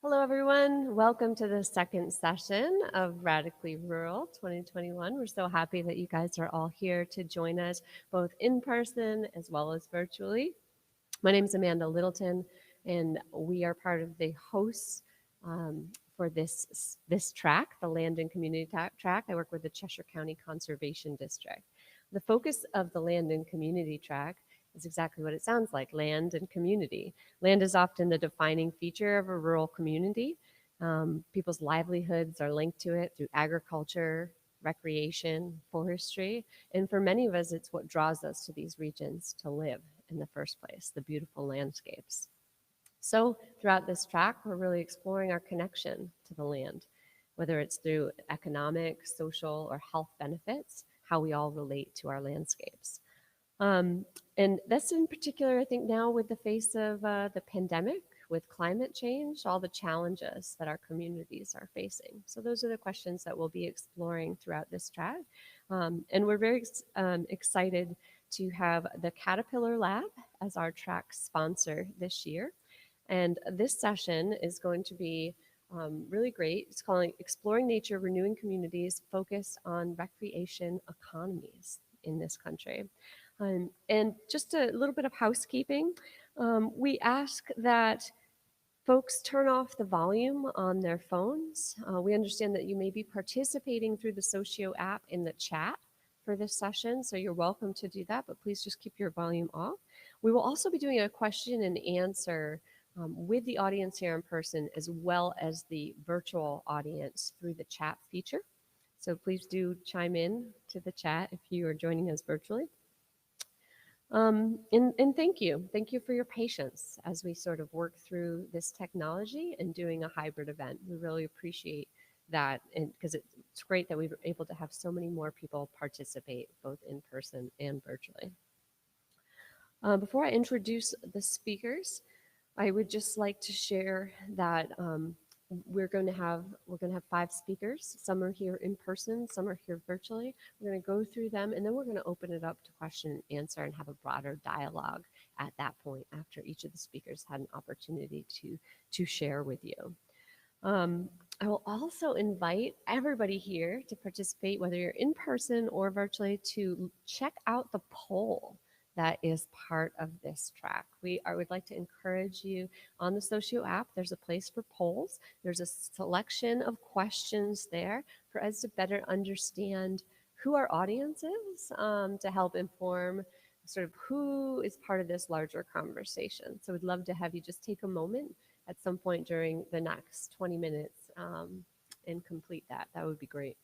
Hello, everyone. Welcome to the second session of Radically Rural 2021. We're so happy that you guys are all here to join us both in person as well as virtually. My name is Amanda Littleton, and we are part of the hosts for this track, the Land and Community Track. I work with the Cheshire County Conservation District. The focus of the Land and Community Track is exactly what it sounds like, land and community. Land is often the defining feature of a rural community. People's livelihoods are linked to it through agriculture, recreation, forestry, and for many of us, it's what draws us to these regions to live in the first place, the beautiful landscapes. So throughout this track, we're really exploring our connection to the land, whether it's through economic, social, or health benefits, how we all relate to our landscapes. Um, and that's in particular, I think, now with the face of the pandemic, with climate change, all the challenges that our communities are facing. So those are the questions that we'll be exploring throughout this track. And we're very excited to have the Caterpillar Lab as our track sponsor this year. And this session is going to be really great. It's called Exploring Nature, Renewing Communities, focused on recreation economies in this country. And just a little bit of housekeeping. We ask that folks turn off the volume on their phones. We understand that you may be participating through the Socio app in the chat for this session, so you're welcome to do that, but please just keep your volume off. We will also be doing a question and answer with the audience here in person, as well as the virtual audience through the chat feature. So please do chime in to the chat if you are joining us virtually. And thank you. Thank you for your patience as we sort of work through this technology and doing a hybrid event. We really appreciate that, and because it's great that we were able to have so many more people participate both in person and virtually. Before I introduce the speakers, I would just like to share that we're going to have 5 speakers. Some are here in person, some are here virtually. We're going to go through them, and then we're going to open it up to question and answer and have a broader dialogue at that point after each of the speakers had an opportunity to share with you. I will also invite everybody here to participate, whether you're in person or virtually, to check out the poll that is part of this track. I would like to encourage you on the Socio app, there's a place for polls. There's a selection of questions there for us to better understand who our audience is, to help inform sort of who is part of this larger conversation. So we'd love to have you just take a moment at some point during the next 20 minutes and complete that. That would be great.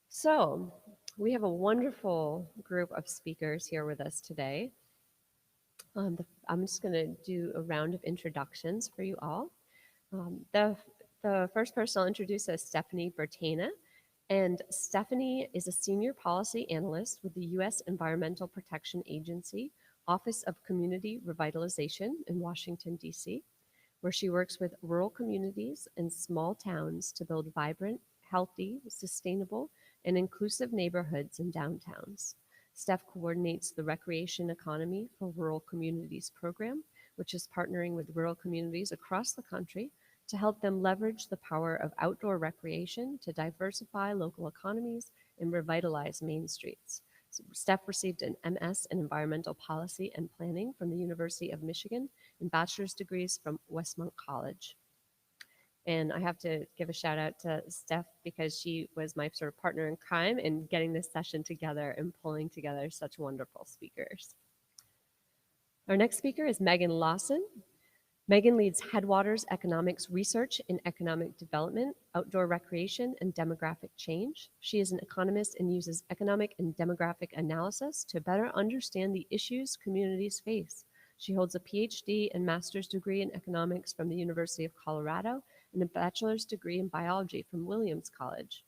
So we have a wonderful group of speakers here with us today. I'm just going to do a round of introductions for you all. The first person I'll introduce is Stephanie Bertaina. And Stephanie is a senior policy analyst with the U.S. Environmental Protection Agency, Office of Community Revitalization in Washington, D.C., where she works with rural communities and small towns to build vibrant, healthy, sustainable, and inclusive neighborhoods and downtowns. Steph coordinates the Recreation Economy for Rural Communities program, which is partnering with rural communities across the country to help them leverage the power of outdoor recreation to diversify local economies and revitalize main streets. So Steph received an MS in Environmental Policy and Planning from the University of Michigan and bachelor's degrees from Westmont College. And I have to give a shout out to Steph because she was my sort of partner in crime in getting this session together and pulling together such wonderful speakers. Our next speaker is Megan Lawson. Megan leads Headwaters Economics Research in Economic Development, Outdoor Recreation, and Demographic Change. She is an economist and uses economic and demographic analysis to better understand the issues communities face. She holds a PhD and master's degree in economics from the University of Colorado and a bachelor's degree in biology from Williams College.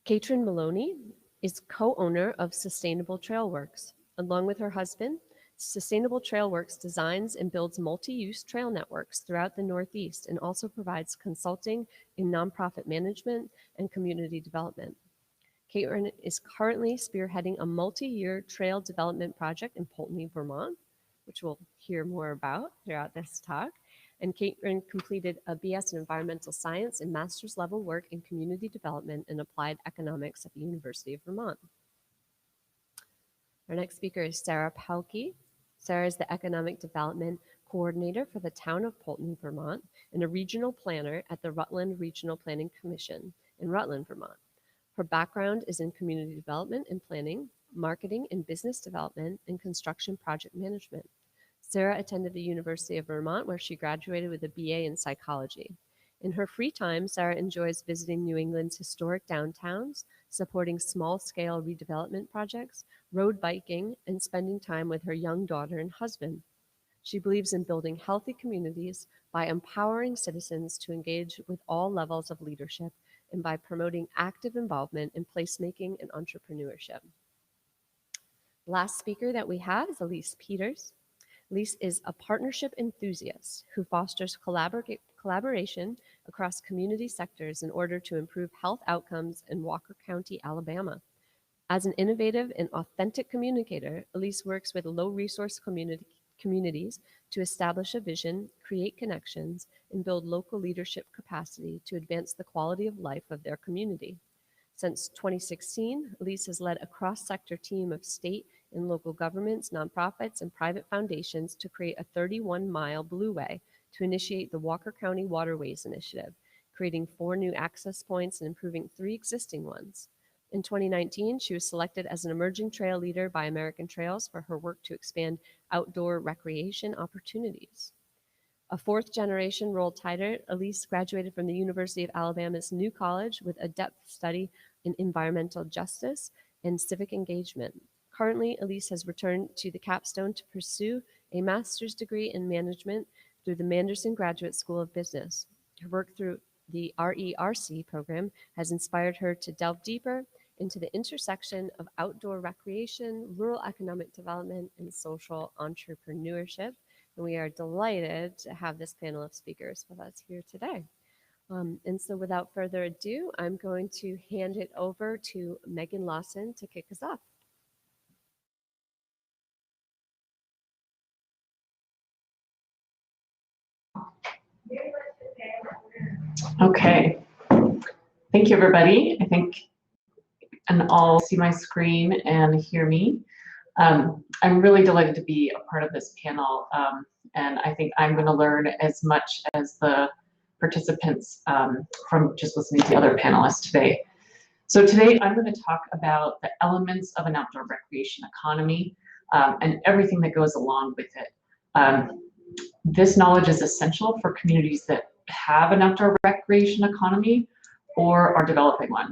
Caitrin Maloney is co-owner of Sustainable Trailworks. Along with her husband, Sustainable Trailworks designs and builds multi-use trail networks throughout the Northeast and also provides consulting in nonprofit management and community development. Caitrin is currently spearheading a multi-year trail development project in Poultney, Vermont. which we'll hear more about throughout this talk. And Caitrin completed a BS in Environmental Science and master's level work in Community Development and Applied Economics at the University of Vermont. Our next speaker is Sarah Pelkey. Sarah is the Economic Development Coordinator for the town of Poultney, Vermont, and a regional planner at the Rutland Regional Planning Commission in Rutland, Vermont. Her background is in community development and planning, marketing and business development, and construction project management. Sarah attended the University of Vermont, where she graduated with a BA in psychology. In her free time, Sarah enjoys visiting New England's historic downtowns, supporting small-scale redevelopment projects, road biking, and spending time with her young daughter and husband. She believes in building healthy communities by empowering citizens to engage with all levels of leadership and by promoting active involvement in placemaking and entrepreneurship. The last speaker that we have is Elyse Peters. Elyse is a partnership enthusiast who fosters collaboration across community sectors in order to improve health outcomes in Walker County, Alabama. As an innovative and authentic communicator, Elyse works with low-resource communities to establish a vision, create connections, and build local leadership capacity to advance the quality of life of their community. Since 2016, Elyse has led a cross-sector team of state and local governments, nonprofits, and private foundations to create a 31-mile blueway to initiate the Walker County Waterways Initiative, creating 4 new access points and improving 3 existing ones. In 2019, she was selected as an emerging trail leader by American Trails for her work to expand outdoor recreation opportunities. A 4th-generation Roll Tider, Elyse graduated from the University of Alabama's New College with a depth study in environmental justice and civic engagement. Currently, Elyse has returned to the capstone to pursue a master's degree in management through the Manderson Graduate School of Business. Her work through the RERC program has inspired her to delve deeper into the intersection of outdoor recreation, rural economic development, and social entrepreneurship. And we are delighted to have this panel of speakers with us here today. And so without further ado, I'm going to hand it over to Megan Lawson to kick us off. Okay, thank you, everybody. I think and all see my screen and hear me. I'm really delighted to be a part of this panel, and I think I'm going to learn as much as the participants from just listening to the other panelists today. So today I'm going to talk about the elements of an outdoor recreation economy and everything that goes along with it. This knowledge is essential for communities that have an outdoor recreation economy or are developing one.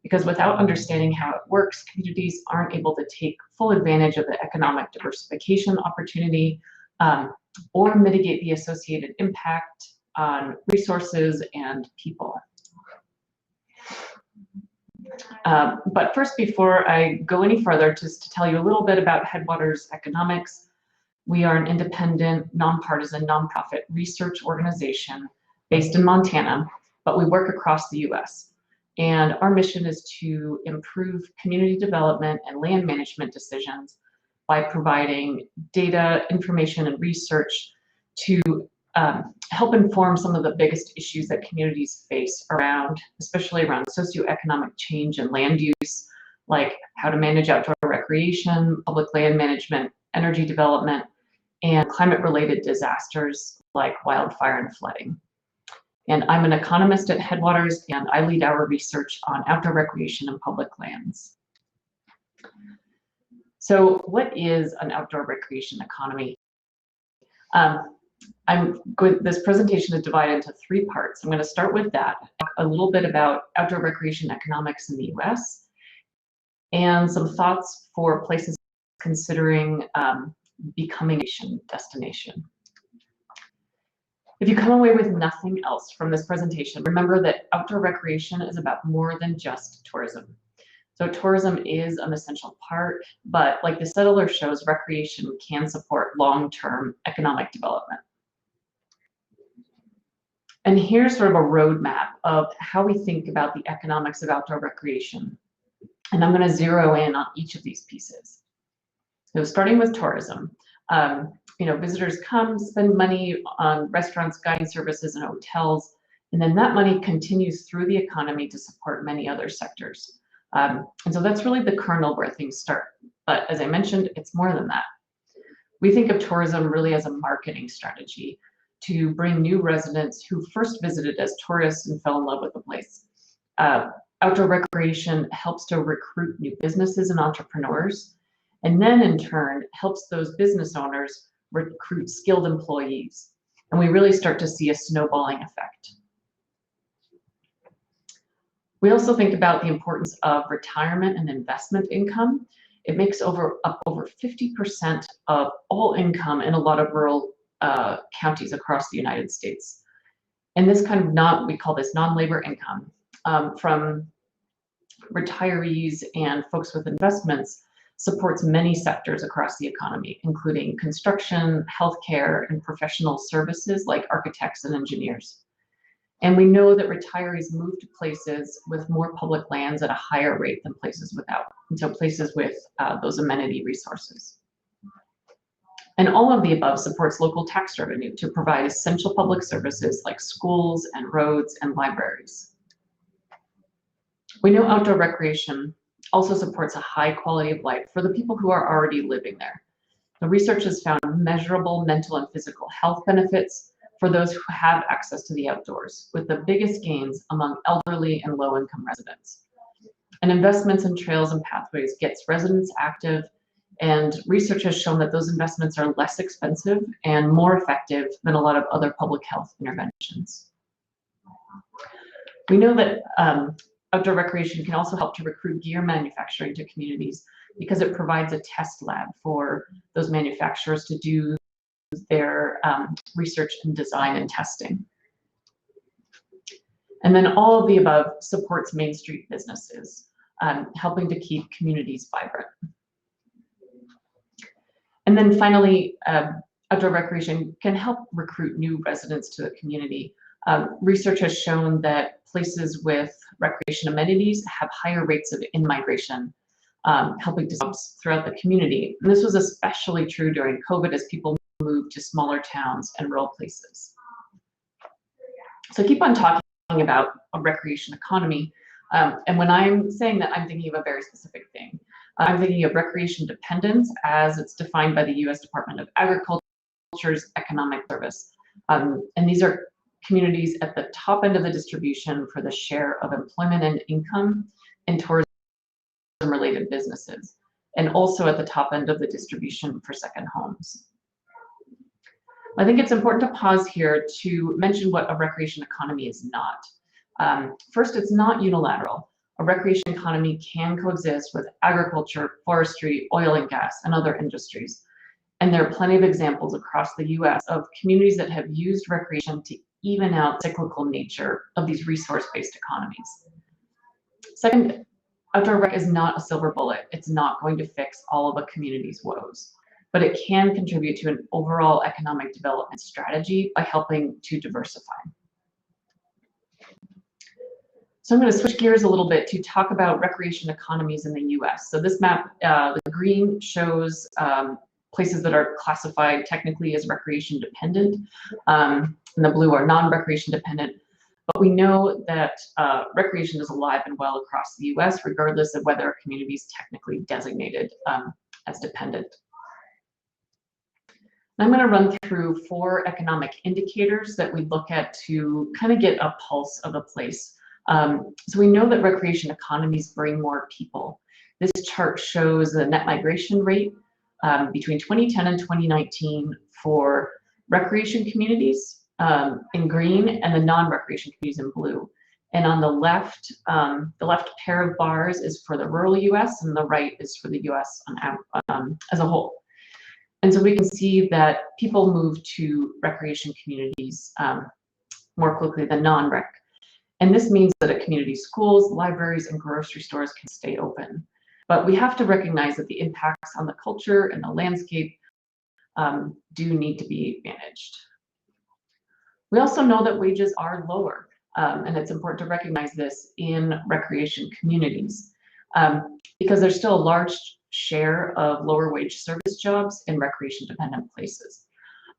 Because without understanding how it works, communities aren't able to take full advantage of the economic diversification opportunity or mitigate the associated impact on resources and people. But first, before I go any further, just to tell you a little bit about Headwaters Economics. We are an independent, nonpartisan, nonprofit research organization based in Montana, but we work across the US. And our mission is to improve community development and land management decisions by providing data, information, and research to help inform some of the biggest issues that communities face around, especially around socioeconomic change and land use, like how to manage outdoor recreation, public land management, energy development, and climate-related disasters like wildfire and flooding. And I'm an economist at Headwaters, and I lead our research on outdoor recreation and public lands. So what is an outdoor recreation economy? This presentation is divided into 3 parts. I'm going to start with that, talk a little bit about outdoor recreation economics in the US, and some thoughts for places considering becoming a destination. If you come away with nothing else from this presentation, remember that outdoor recreation is about more than just tourism. So tourism is an essential part, but like the settler shows, recreation can support long-term economic development. And here's sort of a roadmap of how we think about the economics of outdoor recreation. And I'm going to zero in on each of these pieces. So starting with tourism, visitors come, spend money on restaurants, guiding services, and hotels, and then that money continues through the economy to support many other sectors. And so that's really the kernel where things start. But as I mentioned, it's more than that. We think of tourism really as a marketing strategy to bring new residents who first visited as tourists and fell in love with the place. Outdoor recreation helps to recruit new businesses and entrepreneurs, and then in turn helps those business owners recruit skilled employees. And we really start to see a snowballing effect. We also think about the importance of retirement and investment income. It makes up over 50% of all income in a lot of rural counties across the United States. And this we call this non-labor income from retirees and folks with investments supports many sectors across the economy, including construction, healthcare, and professional services like architects and engineers. And we know that retirees move to places with more public lands at a higher rate than places without, and so places with those amenity resources. And all of the above supports local tax revenue to provide essential public services like schools and roads and libraries. We know outdoor recreation also supports a high quality of life for the people who are already living there. The research has found measurable mental and physical health benefits for those who have access to the outdoors, with the biggest gains among elderly and low-income residents. And investments in trails and pathways gets residents active, and research has shown that those investments are less expensive and more effective than a lot of other public health interventions. We know that outdoor recreation can also help to recruit gear manufacturing to communities because it provides a test lab for those manufacturers to do their research and design and testing. And then all of the above supports Main Street businesses, helping to keep communities vibrant. And then finally, outdoor recreation can help recruit new residents to the community. Research has shown that places with recreation amenities have higher rates of in-migration, helping to jobs throughout the community. And this was especially true during COVID as people moved to smaller towns and rural places. So I keep on talking about a recreation economy. And when I'm saying that, I'm thinking of a very specific thing. I'm thinking of recreation dependence as it's defined by the US Department of Agriculture's Economic Service. And these are communities at the top end of the distribution for the share of employment and income in tourism-related businesses, and also at the top end of the distribution for second homes. I think it's important to pause here to mention what a recreation economy is not. First, it's not unilateral. A recreation economy can coexist with agriculture, forestry, oil and gas, and other industries. And there are plenty of examples across the US of communities that have used recreation to even out the cyclical nature of these resource-based economies. Second, outdoor rec is not a silver bullet. It's not going to fix all of a community's woes, but it can contribute to an overall economic development strategy by helping to diversify. So I'm going to switch gears a little bit to talk about recreation economies in the US. So this map, the green shows places that are classified technically as recreation dependent, and the blue are non-recreation dependent. But we know that recreation is alive and well across the US, regardless of whether a community is technically designated as dependent. And I'm going to run through 4 economic indicators that we look at to kind of get a pulse of a place. So we know that recreation economies bring more people. This chart shows the net migration rate between 2010 and 2019 for recreation communities in green and the non-recreation communities in blue. And on the left pair of bars is for the rural US and the right is for the US as a whole. And so we can see that people move to recreation communities more quickly than non-rec. And this means that at community schools, libraries, and grocery stores can stay open. But we have to recognize that the impacts on the culture and the landscape do need to be managed. We also know that wages are lower, and it's important to recognize this in recreation communities because there's still a large share of lower wage service jobs in recreation dependent places.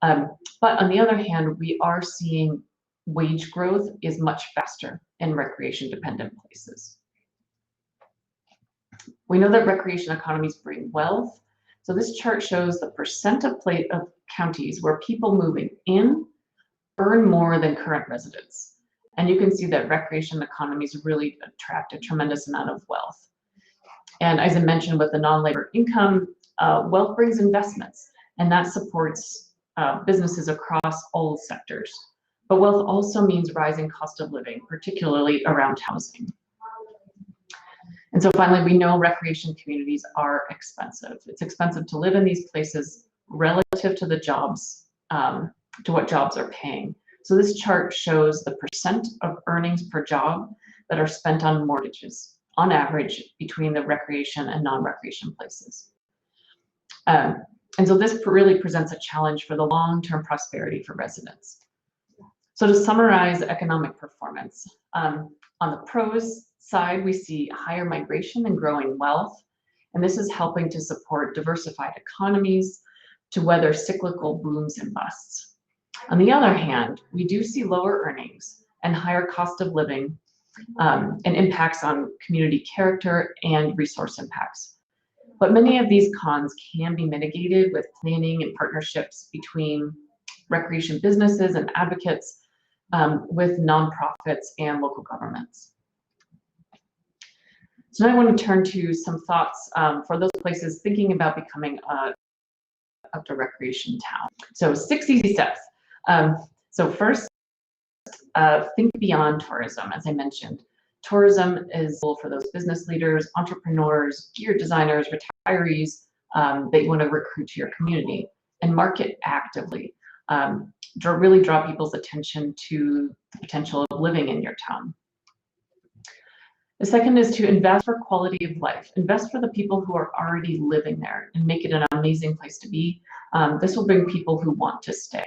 But on the other hand, we are seeing wage growth is much faster in recreation-dependent places. We know that recreation economies bring wealth. So this chart shows the percent of counties where people moving in earn more than current residents. And you can see that recreation economies really attract a tremendous amount of wealth. And as I mentioned, with the non-labor income, wealth brings investments, and that supports businesses across all sectors. But wealth also means rising cost of living, particularly around housing. And so finally, we know recreation communities are expensive. It's expensive to live in these places relative to the jobs, to what jobs are paying. So this chart shows the percent of earnings per job that are spent on mortgages, on average, between the recreation and non-recreation places. And so this really presents a challenge for the long-term prosperity for residents. So to summarize economic performance, on the pros side, we see higher migration and growing wealth, and this is helping to support diversified economies to weather cyclical booms and busts. On the other hand, we do see lower earnings and higher cost of living and impacts on community character and resource impacts. But many of these cons can be mitigated with planning and partnerships between recreation businesses and advocates, with nonprofits and local governments. So now I want to turn to some thoughts for those places thinking about becoming an outdoor recreation town. So 6 easy steps. So first, think beyond tourism, as I mentioned. Tourism is for those business leaders, entrepreneurs, gear designers, retirees that you want to recruit to your community, and market actively. Really draw people's attention to the potential of living in your town. The second is to invest for quality of life. Invest for the people who are already living there and make it an amazing place to be. This will bring people who want to stay.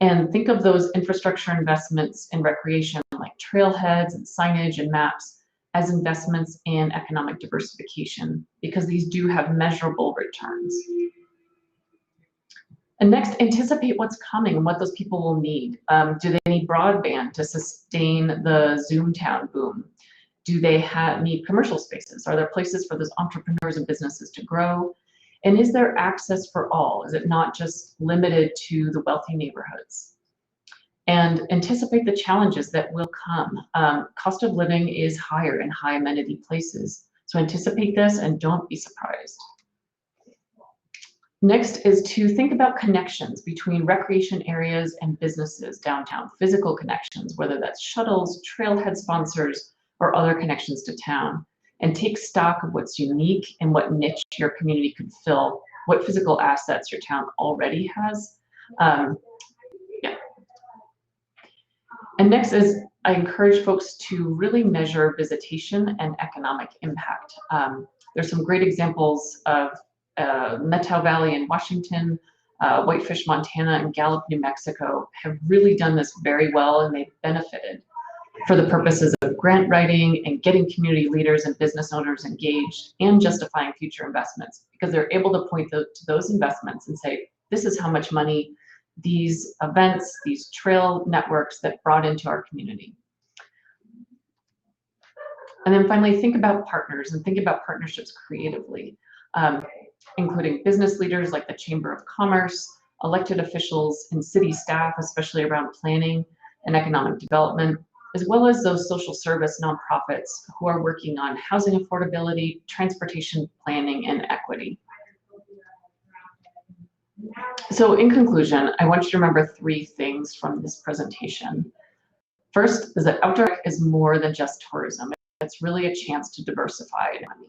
And think of those infrastructure investments in recreation, like trailheads and signage and maps, as investments in economic diversification, because these do have measurable returns. And next, anticipate what's coming and what those people will need. Do they need broadband to sustain the Zoomtown boom? Do they need commercial spaces? Are there places for those entrepreneurs and businesses to grow? And is there access for all? Is it not just limited to the wealthy neighborhoods? And anticipate the challenges that will come. Cost of living is higher in high amenity places. So anticipate this and don't be surprised. Next is to think about connections between recreation areas and businesses downtown, physical connections, whether that's shuttles, trailhead sponsors, or other connections to town, and take stock of what's unique and what niche your community could fill, what physical assets your town already has. And next is, I encourage folks to really measure visitation and economic impact. There's some great examples of Methow Valley in Washington, Whitefish, Montana, and Gallup, New Mexico have really done this very well, and they've benefited for the purposes of grant writing and getting community leaders and business owners engaged and justifying future investments, because they're able to point to those investments and say, this is how much money these events, these trail networks that brought into our community. And then finally, think about partners and think about partnerships creatively, including business leaders like the Chamber of Commerce, elected officials and city staff, especially around planning and economic development, as well as those social service nonprofits who are working on housing affordability, transportation planning, and equity. So in conclusion, I want you to remember 3 things from this presentation. First is that outdoor rec is more than just tourism. It's really a chance to diversify economy.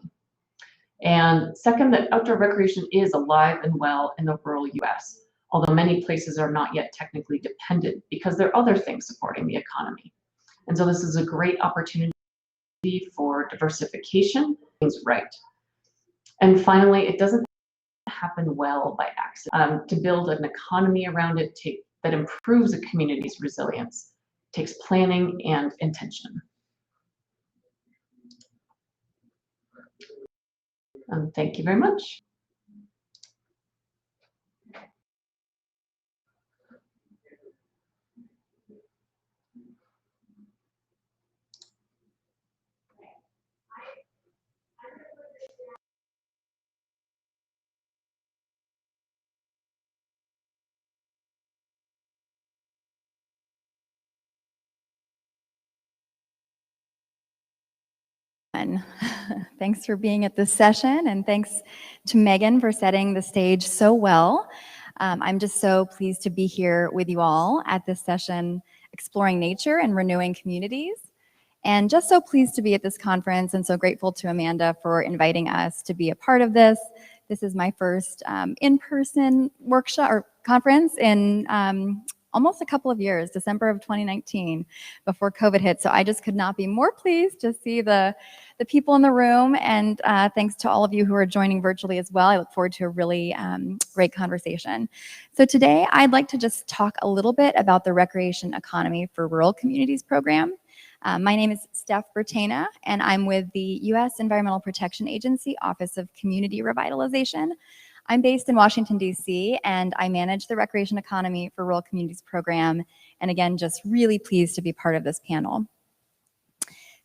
And second, that outdoor recreation is alive and well in the rural US, although many places are not yet technically dependent because there are other things supporting the economy. And so this is a great opportunity for diversification, things right. And finally, it doesn't happen well by accident. To build an economy around it that improves a community's resilience takes planning and intention. Thank you very much. Thanks for being at this session, and thanks to Megan for setting the stage so well. I'm just so pleased to be here with you all at this session, Exploring Nature and Renewing Communities. And just so pleased to be at this conference, and so grateful to Amanda for inviting us to be a part of this. This is my first in-person workshop or conference in almost a couple of years, December of 2019, before COVID hit. So I just could not be more pleased to see the people in the room, and thanks to all of you who are joining virtually as well. I look forward to a really great conversation. So today I'd like to just talk a little bit about the Recreation Economy for Rural Communities program. My name is Steph Bertaina, and I'm with the U.S. Environmental Protection Agency Office of Community Revitalization. I'm based in Washington, D.C., and I manage the Recreation Economy for Rural Communities program, and again, just really pleased to be part of this panel.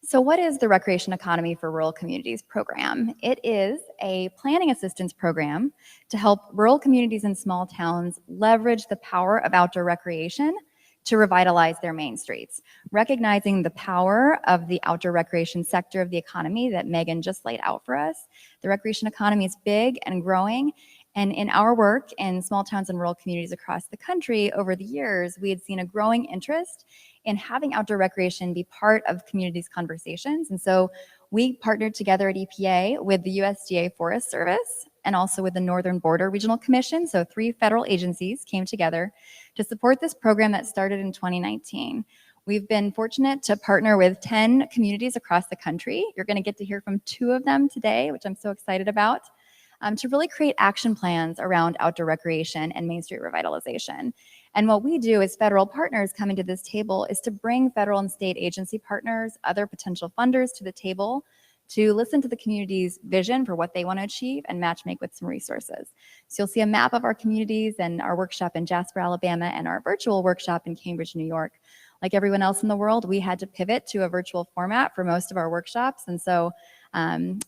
So what is the Recreation Economy for Rural Communities program? It is a planning assistance program to help rural communities and small towns leverage the power of outdoor recreation to revitalize their main streets, recognizing the power of the outdoor recreation sector of the economy that Megan just laid out for us. The recreation economy is big and growing, and in our work in small towns and rural communities across the country over the years, we had seen a growing interest in having outdoor recreation be part of communities' conversations. And so we partnered together at EPA with the USDA Forest Service and also with the Northern Border Regional Commission. So 3 federal agencies came together to support this program that started in 2019. We've been fortunate to partner with 10 communities across the country. You're going to get to hear from 2 of them today, which I'm so excited about, to really create action plans around outdoor recreation and Main Street revitalization. And what we do as federal partners coming to this table is to bring federal and state agency partners, other potential funders to the table to listen to the community's vision for what they want to achieve and match make with some resources. So you'll see a map of our communities and our workshop in Jasper, Alabama, and our virtual workshop in Cambridge, New York. Like everyone else in the world, we had to pivot to a virtual format for most of our workshops, and so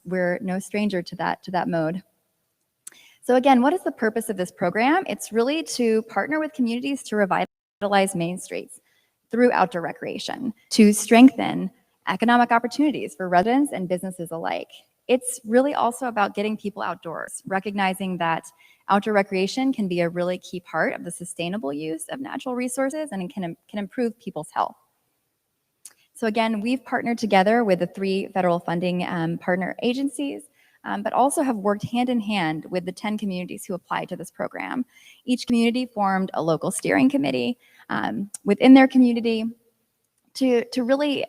we're no stranger to that mode. So again, what is the purpose of this program? It's really to partner with communities to revitalize main streets through outdoor recreation, to strengthen economic opportunities for residents and businesses alike. It's really also about getting people outdoors, recognizing that outdoor recreation can be a really key part of the sustainable use of natural resources, and it can improve people's health. So again, we've partnered together with the 3 federal funding partner agencies, but also have worked hand in hand with the 10 communities who applied to this program. Each community formed a local steering committee within their community to really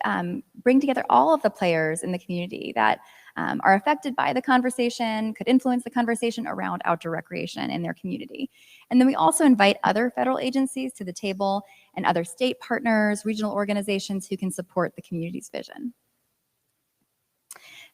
bring together all of the players in the community that are affected by the conversation, could influence the conversation around outdoor recreation in their community. And then we also invite other federal agencies to the table and other state partners, regional organizations who can support the community's vision.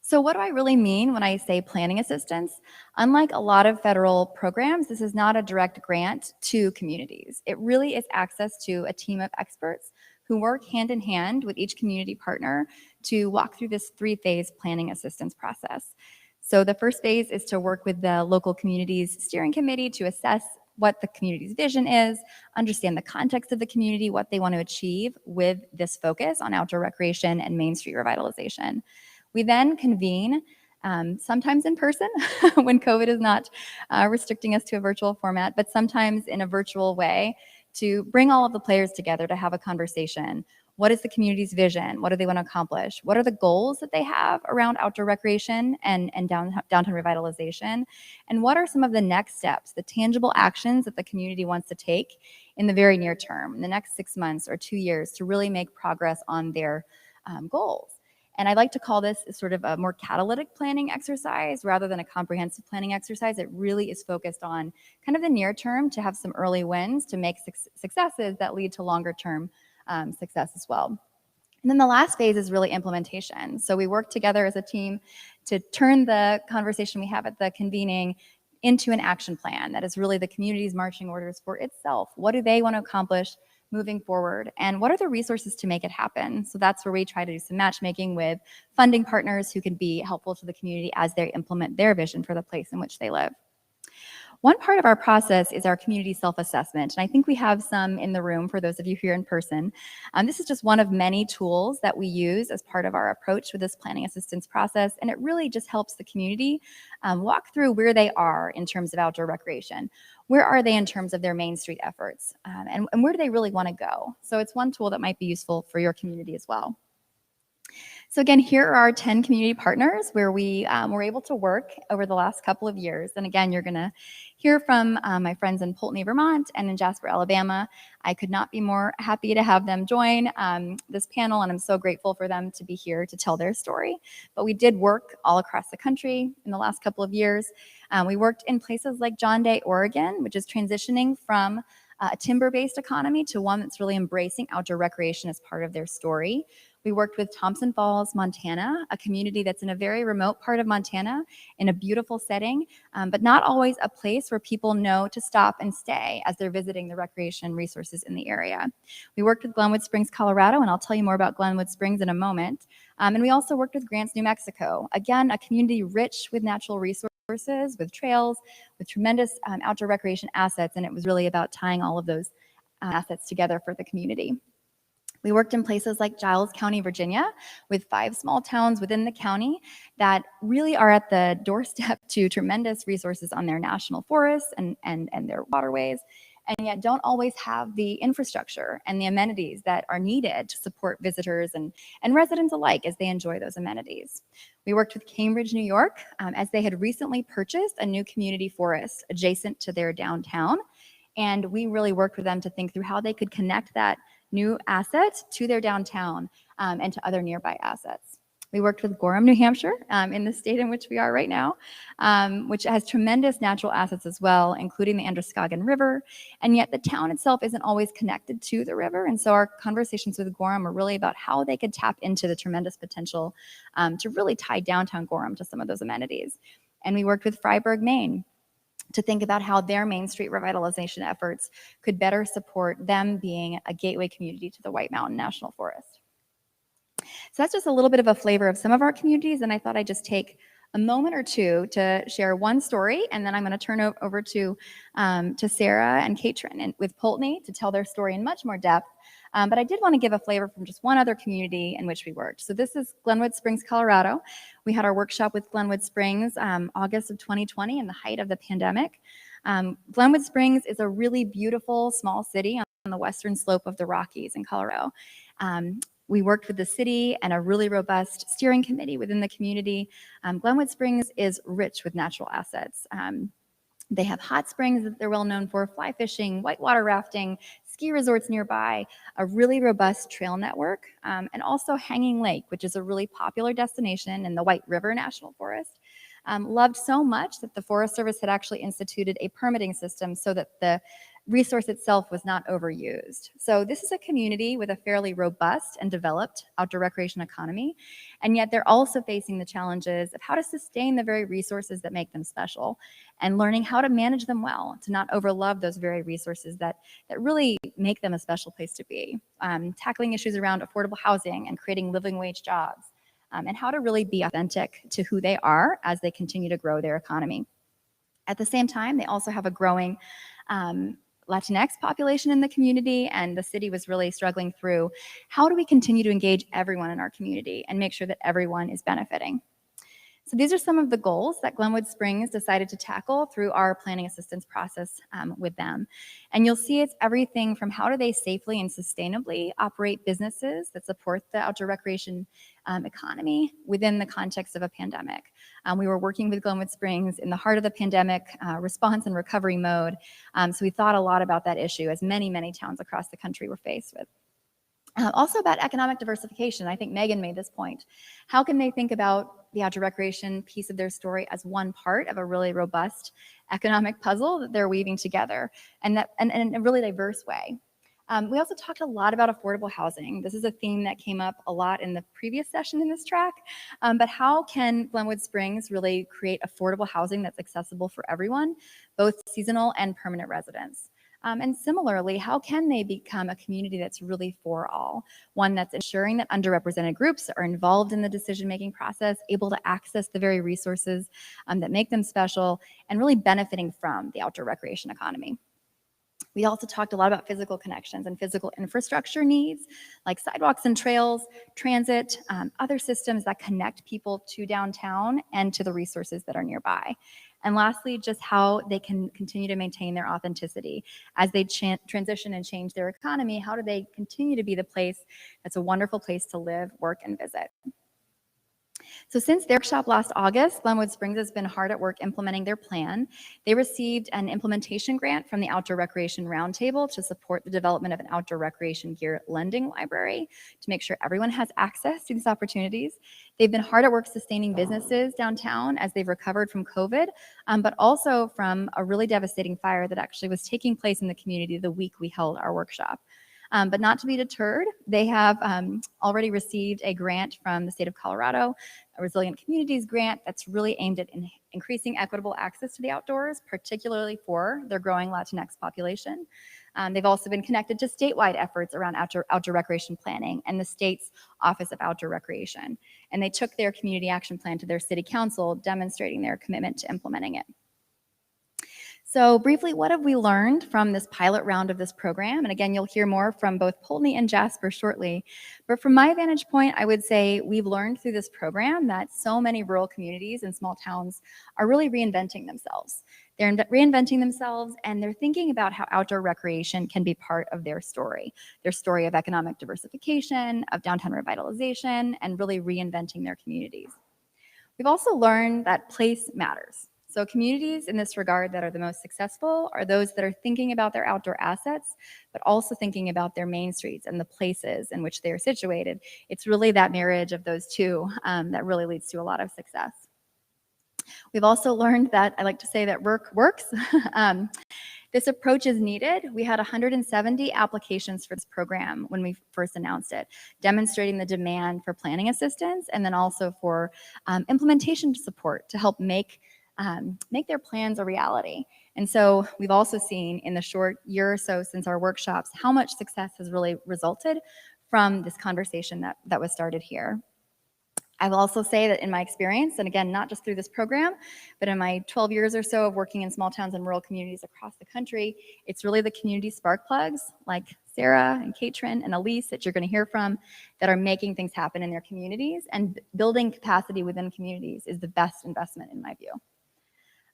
So what do I really mean when I say planning assistance? Unlike a lot of federal programs, this is not a direct grant to communities. It really is access to a team of experts who work hand in hand with each community partner to walk through this 3-phase planning assistance process. So the first phase is to work with the local community's steering committee to assess what the community's vision is, understand the context of the community, what they want to achieve with this focus on outdoor recreation and Main Street revitalization. We then convene, sometimes in person when COVID is not restricting us to a virtual format, but sometimes in a virtual way, to bring all of the players together to have a conversation. What is the community's vision? What do they want to accomplish? What are the goals that they have around outdoor recreation and downtown revitalization? And what are some of the next steps, the tangible actions that the community wants to take in the very near term, in the next 6 months or 2 years, to really make progress on their goals? And I like to call this sort of a more catalytic planning exercise rather than a comprehensive planning exercise. It really is focused on kind of the near term to have some early wins to make successes that lead to longer term success as well. And then the last phase is really implementation. So we work together as a team to turn the conversation we have at the convening into an action plan that is really the community's marching orders for itself. What do they want to accomplish moving forward, and what are the resources to make it happen? So that's where we try to do some matchmaking with funding partners who can be helpful to the community as they implement their vision for the place in which they live. One part of our process is our community self-assessment, and I think we have some in the room for those of you here in person. This is just one of many tools that we use as part of our approach with this planning assistance process, and it really just helps the community walk through where they are in terms of outdoor recreation. Where are they in terms of their Main Street efforts, and where do they really want to go? So it's one tool that might be useful for your community as well. So again, here are our 10 community partners where we were able to work over the last couple of years. And again, you're going to hear from my friends in Poultney, Vermont, and in Jasper, Alabama. I could not be more happy to have them join this panel, and I'm so grateful for them to be here to tell their story. But we did work all across the country in the last couple of years. We worked in places like John Day, Oregon, which is transitioning from a timber-based economy to one that's really embracing outdoor recreation as part of their story. We worked with Thompson Falls, Montana, a community that's in a very remote part of Montana in a beautiful setting, but not always a place where people know to stop and stay as they're visiting the recreation resources in the area. We worked with Glenwood Springs, Colorado, and I'll tell you more about Glenwood Springs in a moment. And we also worked with Grants, New Mexico, again, a community rich with natural resources, with trails, with tremendous outdoor recreation assets, and it was really about tying all of those assets together for the community. We worked in places like Giles County, Virginia, with 5 small towns within the county that really are at the doorstep to tremendous resources on their national forests and their waterways, and yet don't always have the infrastructure and the amenities that are needed to support visitors and residents alike as they enjoy those amenities. We worked with Cambridge, New York, as they had recently purchased a new community forest adjacent to their downtown, and we really worked with them to think through how they could connect that new asset to their downtown and to other nearby assets. We worked with Gorham, New Hampshire, in the state in which we are right now, which has tremendous natural assets as well, including the Androscoggin River, and yet the town itself isn't always connected to the river, and so our conversations with Gorham are really about how they could tap into the tremendous potential to really tie downtown Gorham to some of those amenities. And we worked with Fryeburg, Maine, to think about how their Main Street revitalization efforts could better support them being a gateway community to the White Mountain National Forest. So that's just a little bit of a flavor of some of our communities, and I thought I'd just take a moment or two to share one story, and then I'm going to turn over to Sarah and Caitrin and with Poultney to tell their story in much more depth. But I did want to give a flavor from just one other community in which we worked. So this is Glenwood Springs, Colorado. We had our workshop with Glenwood Springs August of 2020 in the height of the pandemic. Glenwood Springs is a really beautiful small city on the western slope of the Rockies in Colorado. We worked with the city and a really robust steering committee within the community. Glenwood Springs is rich with natural assets. They have hot springs that they're well known for, fly fishing, whitewater rafting, ski resorts nearby, a really robust trail network, and also Hanging Lake, which is a really popular destination in the White River National Forest. Loved so much that the Forest Service had actually instituted a permitting system so that the resource itself was not overused. So this is a community with a fairly robust and developed outdoor recreation economy, and yet they're also facing the challenges of how to sustain the very resources that make them special and learning how to manage them well, to not overlove those very resources that really make them a special place to be. Tackling issues around affordable housing and creating living wage jobs, and how to really be authentic to who they are as they continue to grow their economy. At the same time, they also have a growing Latinx population in the community, and the city was really struggling through how do we continue to engage everyone in our community and make sure that everyone is benefiting. So these are some of the goals that Glenwood Springs decided to tackle through our planning assistance process with them. And you'll see it's everything from how do they safely and sustainably operate businesses that support the outdoor recreation economy within the context of a pandemic. We were working with Glenwood Springs in the heart of the pandemic response and recovery mode. So we thought a lot about that issue as many, many towns across the country were faced with. Also about economic diversification. I think Megan made this point. How can they think about the outdoor recreation piece of their story as one part of a really robust economic puzzle that they're weaving together, and in a really diverse way? We also talked a lot about affordable housing. This is a theme that came up a lot in the previous session in this track, but how can Glenwood Springs really create affordable housing that's accessible for everyone, both seasonal and permanent residents? And similarly, how can they become a community that's really for all? One that's ensuring that underrepresented groups are involved in the decision-making process, able to access the very resources that make them special, and really benefiting from the outdoor recreation economy. We also talked a lot about physical connections and physical infrastructure needs, like sidewalks and trails, transit, other systems that connect people to downtown and to the resources that are nearby. And lastly, just how they can continue to maintain their authenticity. As they transition and change their economy, how do they continue to be the place that's a wonderful place to live, work, and visit? So since their workshop last August, Glenwood Springs has been hard at work implementing their plan. They received an implementation grant from the Outdoor Recreation Roundtable to support the development of an outdoor recreation gear lending library to make sure everyone has access to these opportunities. They've been hard at work sustaining businesses downtown as they've recovered from COVID, but also from a really devastating fire that actually was taking place in the community the week we held our workshop. But not to be deterred, they have already received a grant from the state of Colorado, a Resilient Communities grant that's really aimed at increasing equitable access to the outdoors, particularly for their growing Latinx population. They've also been connected to statewide efforts around outdoor recreation planning and the state's Office of Outdoor Recreation. And they took their community action plan to their city council, demonstrating their commitment to implementing it. So briefly, what have we learned from this pilot round of this program? And again, you'll hear more from both Poultney and Jasper shortly. But from my vantage point, I would say we've learned through this program that so many rural communities and small towns are really reinventing themselves. They're reinventing themselves, and they're thinking about how outdoor recreation can be part of their story of economic diversification, of downtown revitalization, and really reinventing their communities. We've also learned that place matters. So communities in this regard that are the most successful are those that are thinking about their outdoor assets, but also thinking about their main streets and the places in which they are situated. It's really that marriage of those two that really leads to a lot of success. We've also learned that, I like to say that work works. This approach is needed. We had 170 applications for this program when we first announced it, demonstrating the demand for planning assistance and then also for implementation support to help make their plans a reality. And so we've also seen in the short year or so since our workshops how much success has really resulted from this conversation that was started here. I will also say that in my experience, and again, not just through this program, but in my 12 years or so of working in small towns and rural communities across the country, it's really the community spark plugs like Sarah and Caitrin and Elyse that you're going to hear from that are making things happen in their communities, and building capacity within communities is the best investment in my view.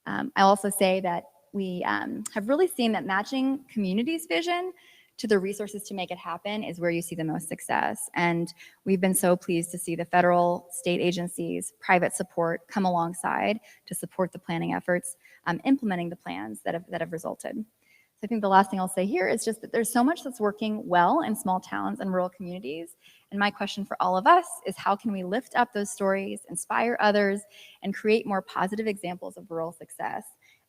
I'll also say that we have really seen that matching communities' vision to the resources to make it happen is where you see the most success. And we've been so pleased to see the federal, state agencies, private support come alongside to support the planning efforts, implementing the plans that have resulted. So I think the last thing I'll say here is just that there's so much that's working well in small towns and rural communities. And my question for all of us is how can we lift up those stories, inspire others, and create more positive examples of rural success?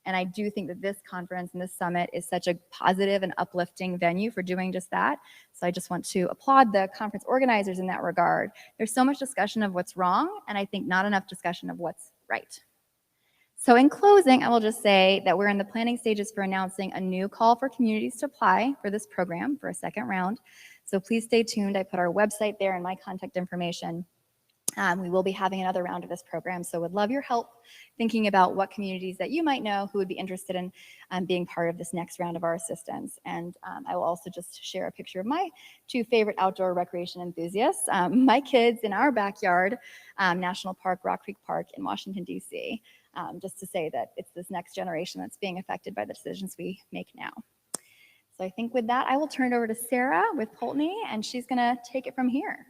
And I do think that this conference and this summit is such a positive and uplifting venue for doing just that. So I just want to applaud the conference organizers in that regard. There's so much discussion of what's wrong, and I think not enough discussion of what's right. So in closing, I will just say that we're in the planning stages for announcing a new call for communities to apply for this program for a second round. So please stay tuned. I put our website there and my contact information. We will be having another round of this program, so would love your help thinking about what communities that you might know who would be interested in being part of this next round of our assistance. And I will also just share a picture of my two favorite outdoor recreation enthusiasts, my kids in our backyard, National Park, Rock Creek Park in Washington, D.C., just to say that it's this next generation that's being affected by the decisions we make now. So I think with that, I will turn it over to Sarah with Poultney, and she's going to take it from here.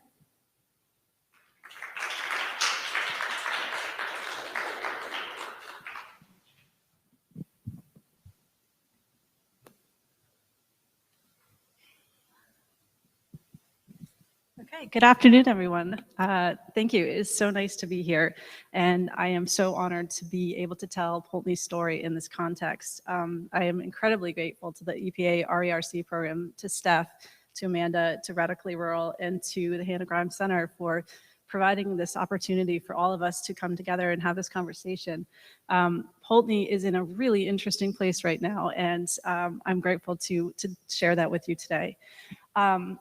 Okay, good afternoon, everyone. Thank you. It is so nice to be here, and I am so honored to be able to tell Poultney's story in this context. I am incredibly grateful to the EPA RERC program, to Steph, to Amanda, to Radically Rural, and to the Hannah Grimes Center for providing this opportunity for all of us to come together and have this conversation. Poultney is in a really interesting place right now, and I'm grateful to share that with you today.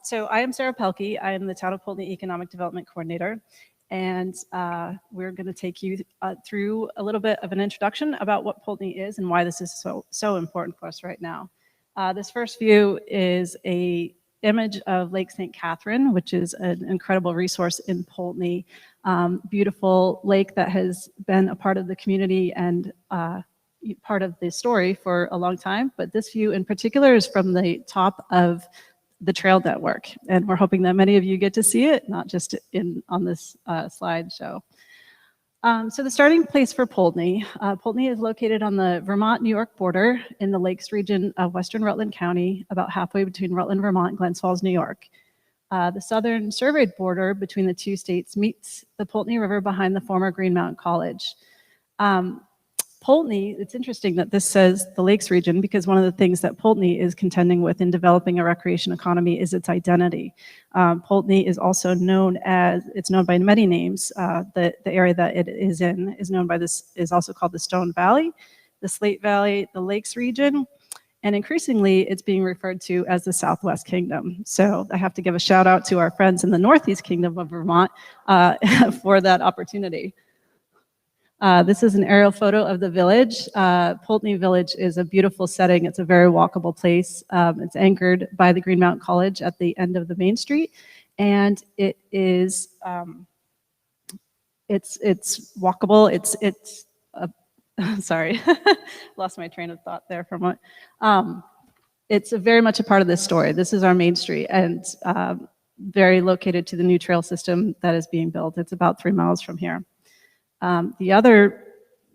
So I am Sarah Pelkey. I am the Town of Poultney Economic Development Coordinator, and we're going to take you through a little bit of an introduction about what Poultney is and why this is so important for us right now. This first view is a image of Lake St. Caitrin, which is an incredible resource in Poultney. Beautiful lake that has been a part of the community and part of the story for a long time. But this view in particular is from the top of the trail network. And we're hoping that many of you get to see it, not just on this slideshow. So the starting place for Poultney. Poultney is located on the Vermont-New York border in the Lakes region of Western Rutland County, about halfway between Rutland, Vermont and Glens Falls, New York. The southern surveyed border between the two states meets the Poultney River behind the former Green Mountain College. Poultney, it's interesting that this says the Lakes region, because one of the things that Poultney is contending with in developing a recreation economy is its identity. Poultney is also known as, it's known by many names. The area that it is in is known by this, is also called the Stone Valley, the Slate Valley, the Lakes region, and increasingly it's being referred to as the Southwest Kingdom. So I have to give a shout out to our friends in the Northeast Kingdom of Vermont for that opportunity. This is an aerial photo of the village. Poultney Village is a beautiful setting. It's a very walkable place. It's anchored by the Green Mountain College at the end of the main street, and it is it's walkable. It's sorry, lost my train of thought there for a moment. It's very much a part of this story. This is our main street, and very located to the new trail system that is being built. It's about 3 miles from here. The other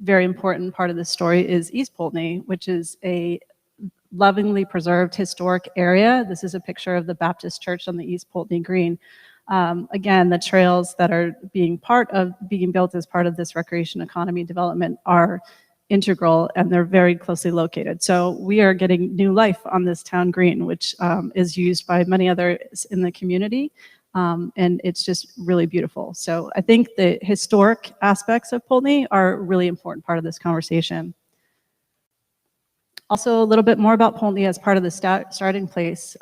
very important part of the story is East Poultney, which is a lovingly preserved historic area. This is a picture of the Baptist Church on the East Poultney Green. Again, the trails that are being built as part of this recreation economy development are integral, and they're very closely located. So we are getting new life on this town green, which is used by many others in the community. And it's just really beautiful. So I think the historic aspects of Poultney are a really important part of this conversation. Also, a little bit more about Poultney as part of the starting place.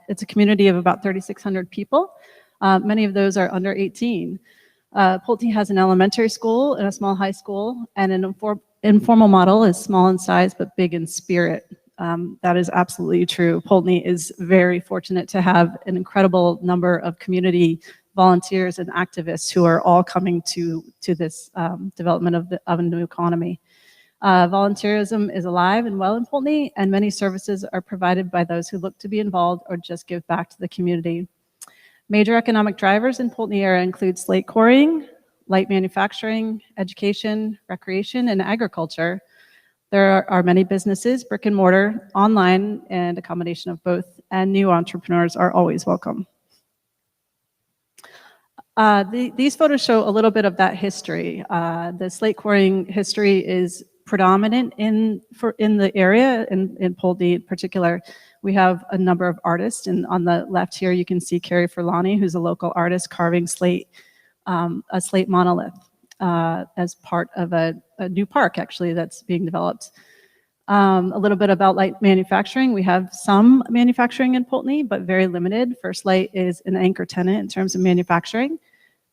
It's a community of about 3,600 people. Many of those are under 18. Poultney has an elementary school and a small high school, and an informal model is small in size but big in spirit. That is absolutely true. Poultney is very fortunate to have an incredible number of community volunteers and activists who are all coming to this development of a new economy. Volunteerism is alive and well in Poultney, and many services are provided by those who look to be involved or just give back to the community. Major economic drivers in Poultney area include slate quarrying, light manufacturing, education, recreation, and agriculture. There are many businesses, brick and mortar, online, and a combination of both, and new entrepreneurs are always welcome. These photos show a little bit of that history. The slate quarrying history is predominant in the area, in Poultney in particular. We have a number of artists, and on the left here you can see Carrie Maloney, who's a local artist carving slate, a slate monolith. As part of a new park, actually, that's being developed. A little bit about light manufacturing. We have some manufacturing in Poultney, but very limited. First Light is an anchor tenant in terms of manufacturing.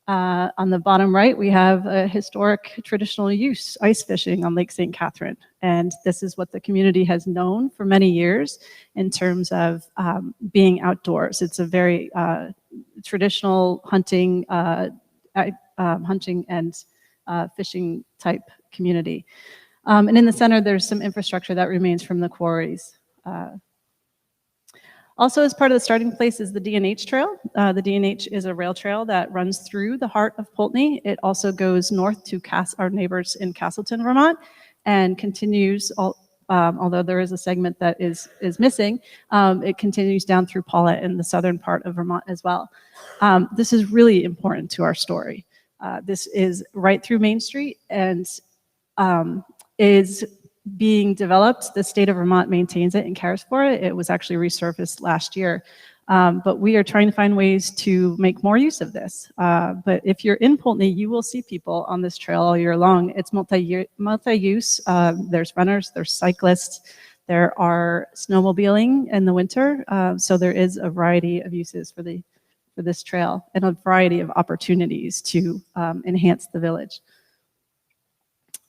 On the bottom right, we have a historic traditional use, ice fishing on Lake St. Caitrin. And this is what the community has known for many years in terms of being outdoors. It's a very traditional hunting and fishing type community. And in the center, there's some infrastructure that remains from the quarries. Also, as part of the starting place is the D&H Trail. The D&H is a rail trail that runs through the heart of Poultney. It also goes north to our neighbors in Castleton, Vermont, and continues, although there is a segment that is missing, it continues down through Paulette in the southern part of Vermont as well. This is really important to our story. This is right through Main Street and is being developed. The state of Vermont maintains it and cares for it. It was actually resurfaced last year. But we are trying to find ways to make more use of this. But if you're in Poultney, you will see people on this trail all year long. It's multi-use. There's runners, there's cyclists, there are snowmobiling in the winter. So there is a variety of uses for this trail and a variety of opportunities to enhance the village.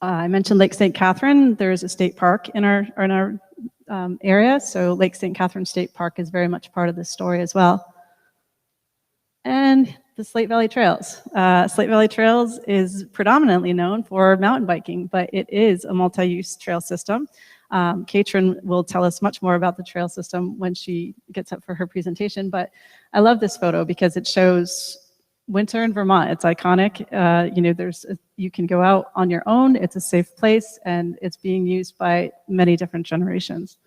I mentioned Lake St. Caitrin. There is a state park in our area, so Lake St. Caitrin State Park is very much part of this story as well. And the Slate Valley Trails. Slate Valley Trails is predominantly known for mountain biking, but it is a multi-use trail system. Caitrin will tell us much more about the trail system when she gets up for her presentation, but I love this photo because it shows winter in Vermont. It's iconic. You can go out on your own. It's a safe place, and it's being used by many different generations.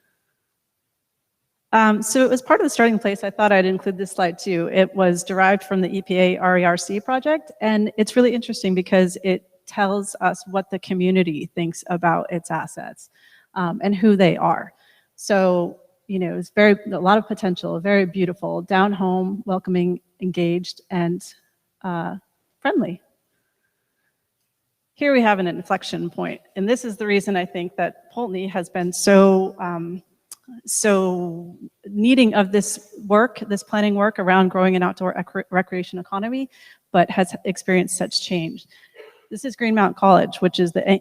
So as part of the starting place, I thought I'd include this slide too. It was derived from the EPA RERC project, and it's really interesting because it tells us what the community thinks about its assets and who they are. So, it's a lot of potential, very beautiful, down home, welcoming, engaged, and friendly. Here we have an inflection point, and this is the reason I think that Poultney has been so needing of this work, this planning work around growing an outdoor recreation economy, but has experienced such change. This is Green Mountain College, which is an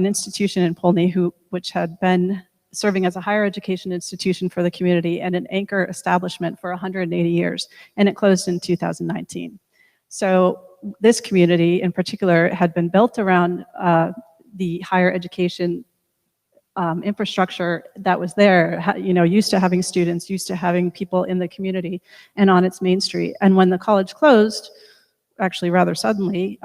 institution in Poultney which had been serving as a higher education institution for the community and an anchor establishment for 180 years, and it closed in 2019. So this community in particular had been built around the higher education infrastructure that was there, used to having students, used to having people in the community and on its main street. And when the college closed, actually rather suddenly,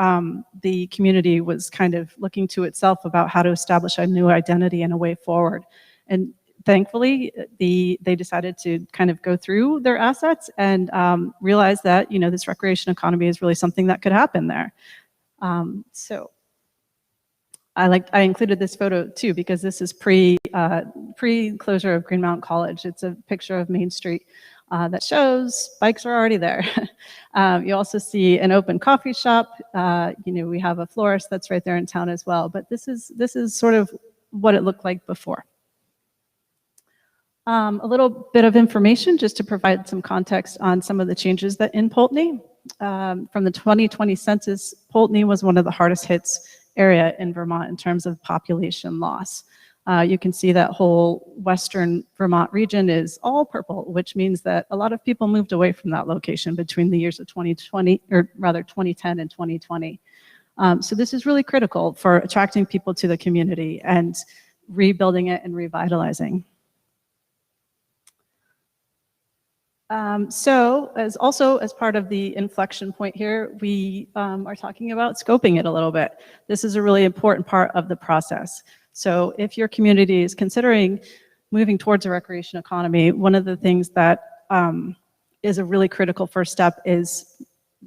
the community was kind of looking to itself about how to establish a new identity and a way forward. And thankfully, they decided to kind of go through their assets and realize that, this recreation economy is really something that could happen there. So I included this photo too, because this is pre-closure of Green Mountain College. It's a picture of Main Street that shows bikes are already there. You also see an open coffee shop. We have a florist that's right there in town as well. But this is sort of what it looked like before. A little bit of information just to provide some context on some of the changes that in Poultney. From the 2020 census, Poultney was one of the hardest hits area in Vermont in terms of population loss. You can see that whole western Vermont region is all purple, which means that a lot of people moved away from that location between the years of 2010 and 2020. So this is really critical for attracting people to the community and rebuilding it and revitalizing. So as part of the inflection point here, we are talking about scoping it a little bit. This is a really important part of the process. So if your community is considering moving towards a recreation economy, one of the things that is a really critical first step is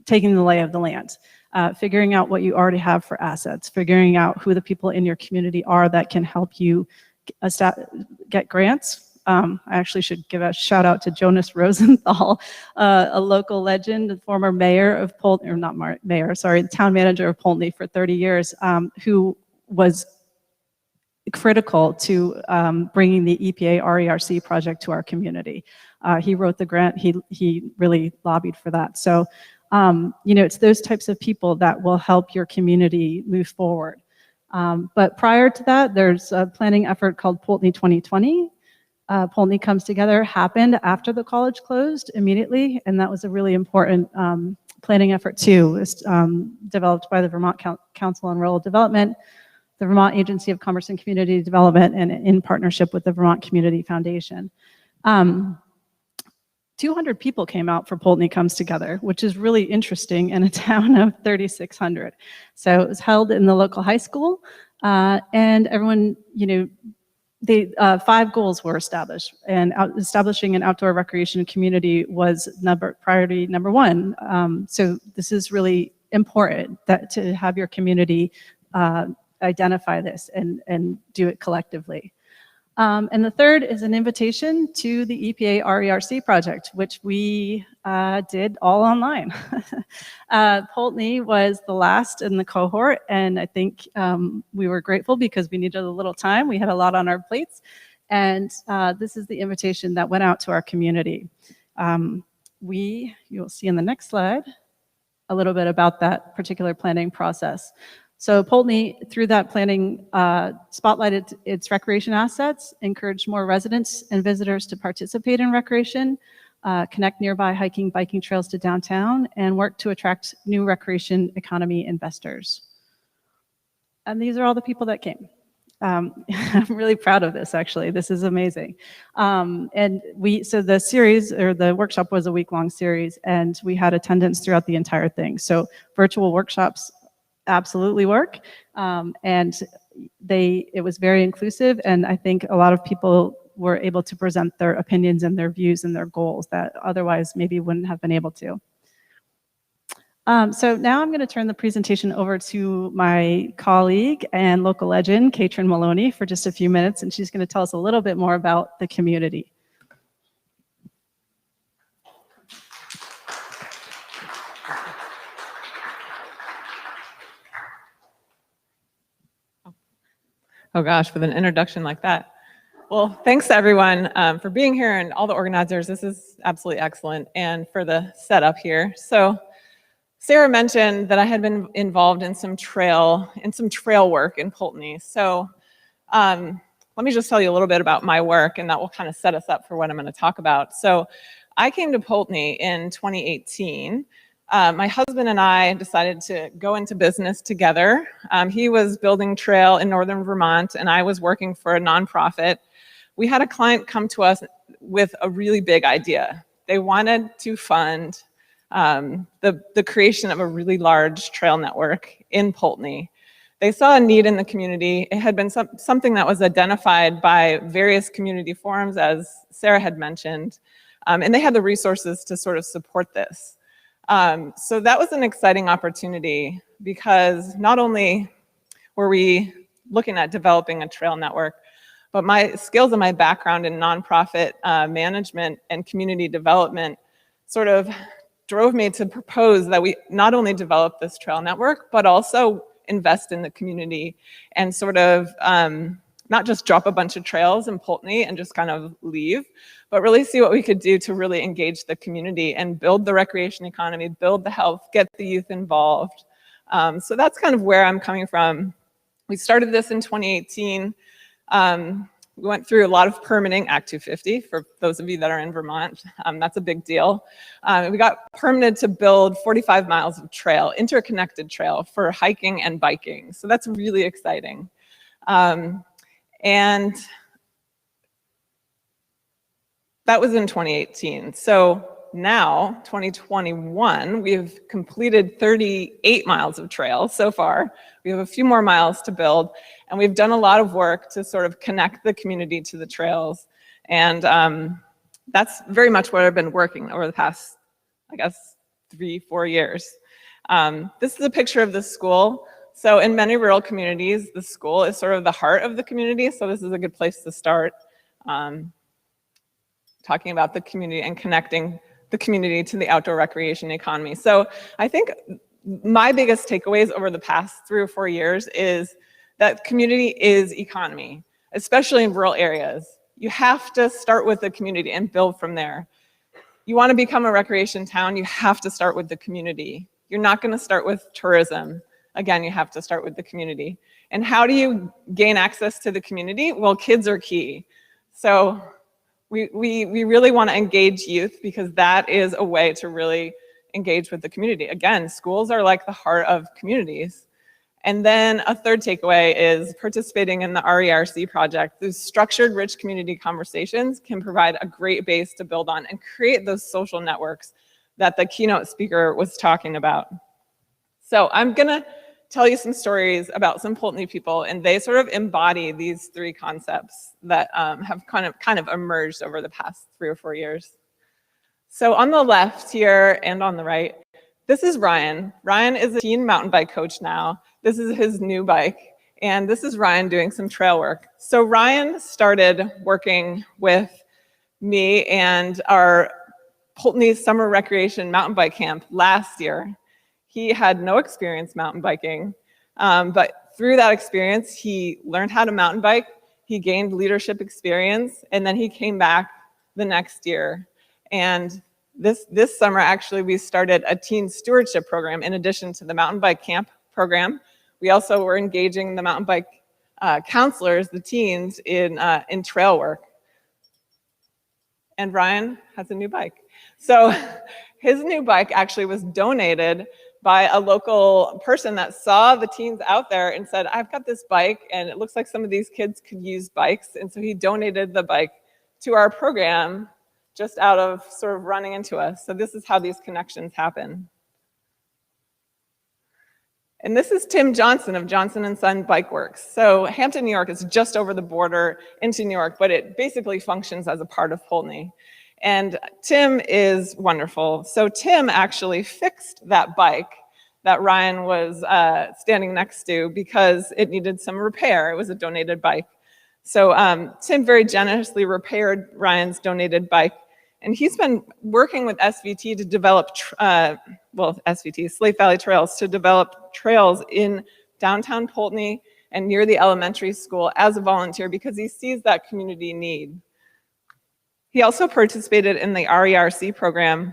taking the lay of the land, figuring out what you already have for assets, figuring out who the people in your community are that can help you get grants. I actually should give a shout out to Jonas Rosenthal, a local legend, the former mayor of Poultney, or not mayor, sorry, the town manager of Poultney for 30 years, who was critical to bringing the EPA RERC project to our community. He wrote the grant, he really lobbied for that. So, it's those types of people that will help your community move forward. But prior to that, there's a planning effort called Poultney 2020. Poultney Comes Together happened after the college closed immediately, and that was a really important planning effort too. It was developed by the Vermont Council on Rural Development, the Vermont Agency of Commerce and Community Development, and in partnership with the Vermont Community Foundation. 200 people came out for Poultney Comes Together, which is really interesting in a town of 3,600. So it was held in the local high school, and everyone, 5 goals were established, and establishing an outdoor recreation community was priority number 1. So this is really important to have your community identify this and do it collectively. And the third is an invitation to the EPA RERC project, which we did all online. Poultney was the last in the cohort, and I think we were grateful because we needed a little time. We had a lot on our plates, and this is the invitation that went out to our community. You'll see in the next slide a little bit about that particular planning process. So Poultney, through that planning, spotlighted its recreation assets, encouraged more residents and visitors to participate in recreation, connect nearby hiking, biking trails to downtown, and work to attract new recreation economy investors. And these are all the people that came. I'm really proud of this, actually. This is amazing. So the series, or the workshop, was a week-long series, and we had attendance throughout the entire thing. So virtual workshops absolutely work, and it was very inclusive, and I think a lot of people were able to present their opinions and their views and their goals that otherwise maybe wouldn't have been able to. So now I'm going to turn the presentation over to my colleague and local legend, Caitrin Maloney, for just a few minutes, and she's going to tell us a little bit more about the community. Oh gosh, with an introduction like that. Well, thanks to everyone for being here and all the organizers. This is absolutely excellent, and for the setup here. So Sarah mentioned that I had been involved in some trail work in Poultney. So let me just tell you a little bit about my work, and that will kind of set us up for what I'm going to talk about. So I came to Poultney in 2018. My husband and I decided to go into business together. He was building trail in northern Vermont, and I was working for a nonprofit. We had a client come to us with a really big idea. They wanted to fund the creation of a really large trail network in Poultney. They saw a need in the community. It had been something that was identified by various community forums, as Sarah had mentioned, and they had the resources to sort of support this. So that was an exciting opportunity, because not only were we looking at developing a trail network, but my skills and my background in nonprofit management and community development sort of drove me to propose that we not only develop this trail network, but also invest in the community and sort of not just drop a bunch of trails in Poultney and just kind of leave, but really see what we could do to really engage the community and build the recreation economy, build the health, get the youth involved. So that's kind of where I'm coming from. We started this in 2018. We went through a lot of permitting, Act 250, for those of you that are in Vermont. That's a big deal. We got permitted to build 45 miles of trail, interconnected trail for hiking and biking. So that's really exciting. And that was in 2018. So now, 2021, we've completed 38 miles of trail so far. We have a few more miles to build, and we've done a lot of work to sort of connect the community to the trails. And that's very much what I've been working over the past, I guess, 3-4 years. This is a picture of the school. So in many rural communities, the school is sort of the heart of the community. So this is a good place to start talking about the community and connecting the community to the outdoor recreation economy. So I think my biggest takeaways over the past 3 or 4 years is that community is economy, especially in rural areas. You have to start with the community and build from there. You want to become a recreation town, you have to start with the community. You're not going to start with tourism. Again, you have to start with the community. And how do you gain access to the community? Well, kids are key. So we really want to engage youth, because that is a way to really engage with the community. Again, schools are like the heart of communities. And then a third takeaway is participating in the RERC project. Those structured, rich community conversations can provide a great base to build on and create those social networks that the keynote speaker was talking about. So I'm gonna tell you some stories about some Poultney people, and they sort of embody these 3 concepts that have kind of emerged over the past 3 or 4 years. So on the left here and on the right, this is Ryan. Ryan is a teen mountain bike coach now. This is his new bike. And this is Ryan doing some trail work. So Ryan started working with me and our Pulteney Summer Recreation Mountain Bike Camp last year. He had no experience mountain biking, but through that experience, he learned how to mountain bike, he gained leadership experience, and then he came back the next year. And this summer, actually, we started a teen stewardship program in addition to the mountain bike camp program. We also were engaging the mountain bike counselors, the teens, in trail work. And Ryan has a new bike. So his new bike actually was donated by a local person that saw the teens out there and said, I've got this bike and it looks like some of these kids could use bikes. And so he donated the bike to our program just out of sort of running into us. So this is how these connections happen. And this is Tim Johnson of Johnson & Son Bike Works. So Hampton, New York is just over the border into New York, but it basically functions as a part of Pulteney. And Tim is wonderful. So Tim actually fixed that bike that Ryan was standing next to because it needed some repair. It was a donated bike. So Tim very generously repaired Ryan's donated bike. And he's been working with SVT to develop, SVT, Slate Valley Trails, to develop trails in downtown Pulteney and near the elementary school as a volunteer because he sees that community need. He also participated in the RERC program,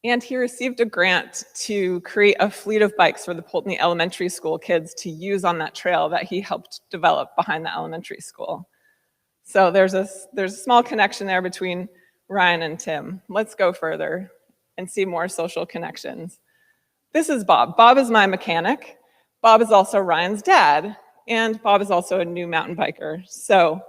and he received a grant to create a fleet of bikes for the Pulteney elementary school kids to use on that trail that he helped develop behind the elementary school. So there's a small connection there between Ryan and Tim. Let's go further and see more social connections. This is Bob. Bob is my mechanic. Bob is also Ryan's dad, and Bob is also a new mountain biker. So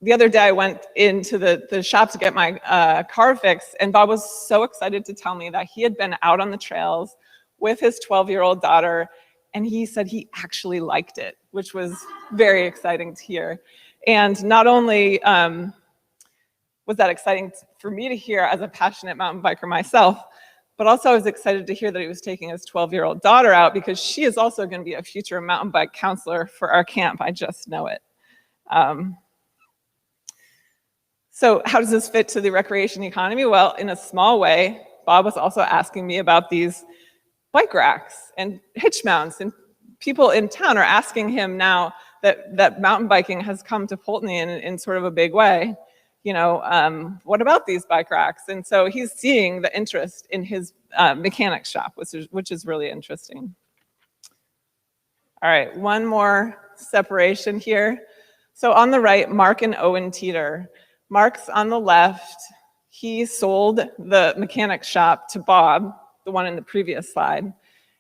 the other day I went into the shop to get my car fixed, and Bob was so excited to tell me that he had been out on the trails with his 12-year-old daughter, and he said he actually liked it, which was very exciting to hear. And not only was that exciting for me to hear as a passionate mountain biker myself, but also I was excited to hear that he was taking his 12-year-old daughter out because she is also going to be a future mountain bike counselor for our camp. I just know it. So how does this fit to the recreation economy? Well, in a small way, Bob was also asking me about these bike racks and hitch mounts, and people in town are asking him now that mountain biking has come to Pulteney in sort of a big way. You know, what about these bike racks? And so he's seeing the interest in his mechanic shop, which is really interesting. All right, one more separation here. So on the right, Mark and Owen Teeter. Mark's on the left. He sold the mechanic shop to Bob, the one in the previous slide.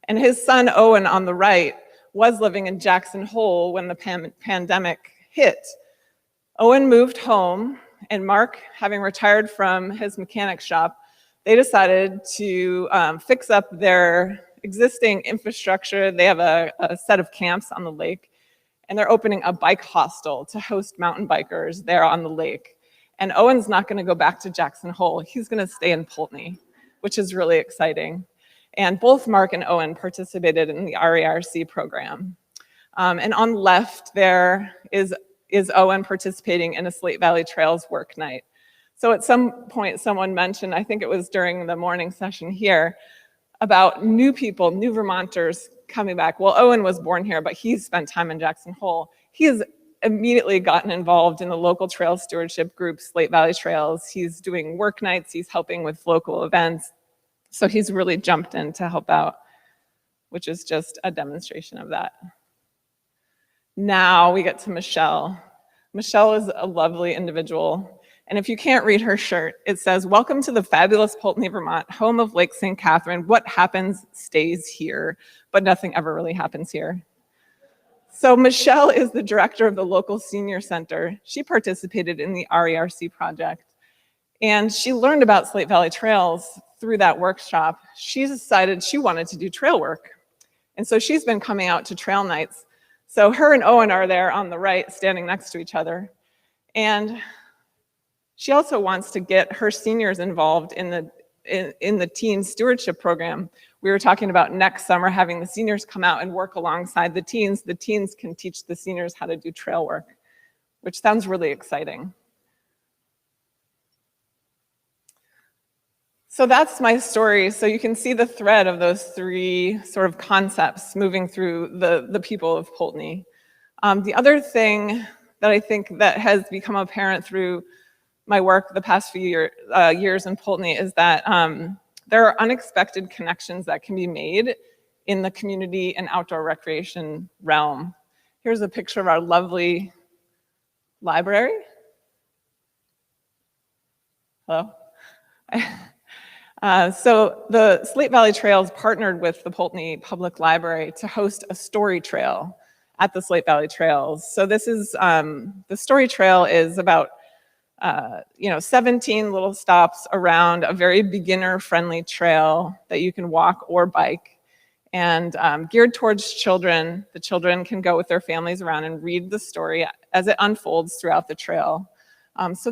And his son, Owen, on the right, was living in Jackson Hole when the pandemic hit. Owen moved home, and Mark, having retired from his mechanic shop, they decided to fix up their existing infrastructure. They have a set of camps on the lake, and they're opening a bike hostel to host mountain bikers there on the lake. And Owen's not going to go back to Jackson Hole. He's going to stay in Pulteney, which is really exciting. And both Mark and Owen participated in the RERC program. And on the left there is Owen participating in a Slate Valley Trails work night. So at some point someone mentioned, I think it was during the morning session here, about new people, new Vermonters coming back. Well, Owen was born here, but he's spent time in Jackson Hole. He has immediately gotten involved in the local trail stewardship group, Slate Valley Trails. He's doing work nights, he's helping with local events. So he's really jumped in to help out, which is just a demonstration of that. Now we get to Michelle. Michelle is a lovely individual. And if you can't read her shirt, it says, "Welcome to the fabulous Pulteney, Vermont, home of Lake St. Caitrin. What happens stays here," but nothing ever really happens here. So Michelle is the director of the local senior center. She participated in the RERC project, and she learned about Slate Valley Trails through that workshop. She decided she wanted to do trail work, and so she's been coming out to trail nights. So her and Owen are there on the right, standing next to each other, and she also wants to get her seniors involved in the teen stewardship program, we were talking about next summer having the seniors come out and work alongside the teens. The teens can teach the seniors how to do trail work, which sounds really exciting. So that's my story. So you can see the thread of those three sort of concepts moving through the people of Poultney. The other thing that I think that has become apparent through my work the past few years in Poultney is that there are unexpected connections that can be made in the community and outdoor recreation realm. Here's a picture of our lovely library. Hello. So the Slate Valley Trails partnered with the Poultney Public Library to host a story trail at the Slate Valley Trails. So this is, the story trail is about 17 little stops around a very beginner-friendly trail that you can walk or bike, and geared towards children. The children can go with their families around and read the story as it unfolds throughout the trail. So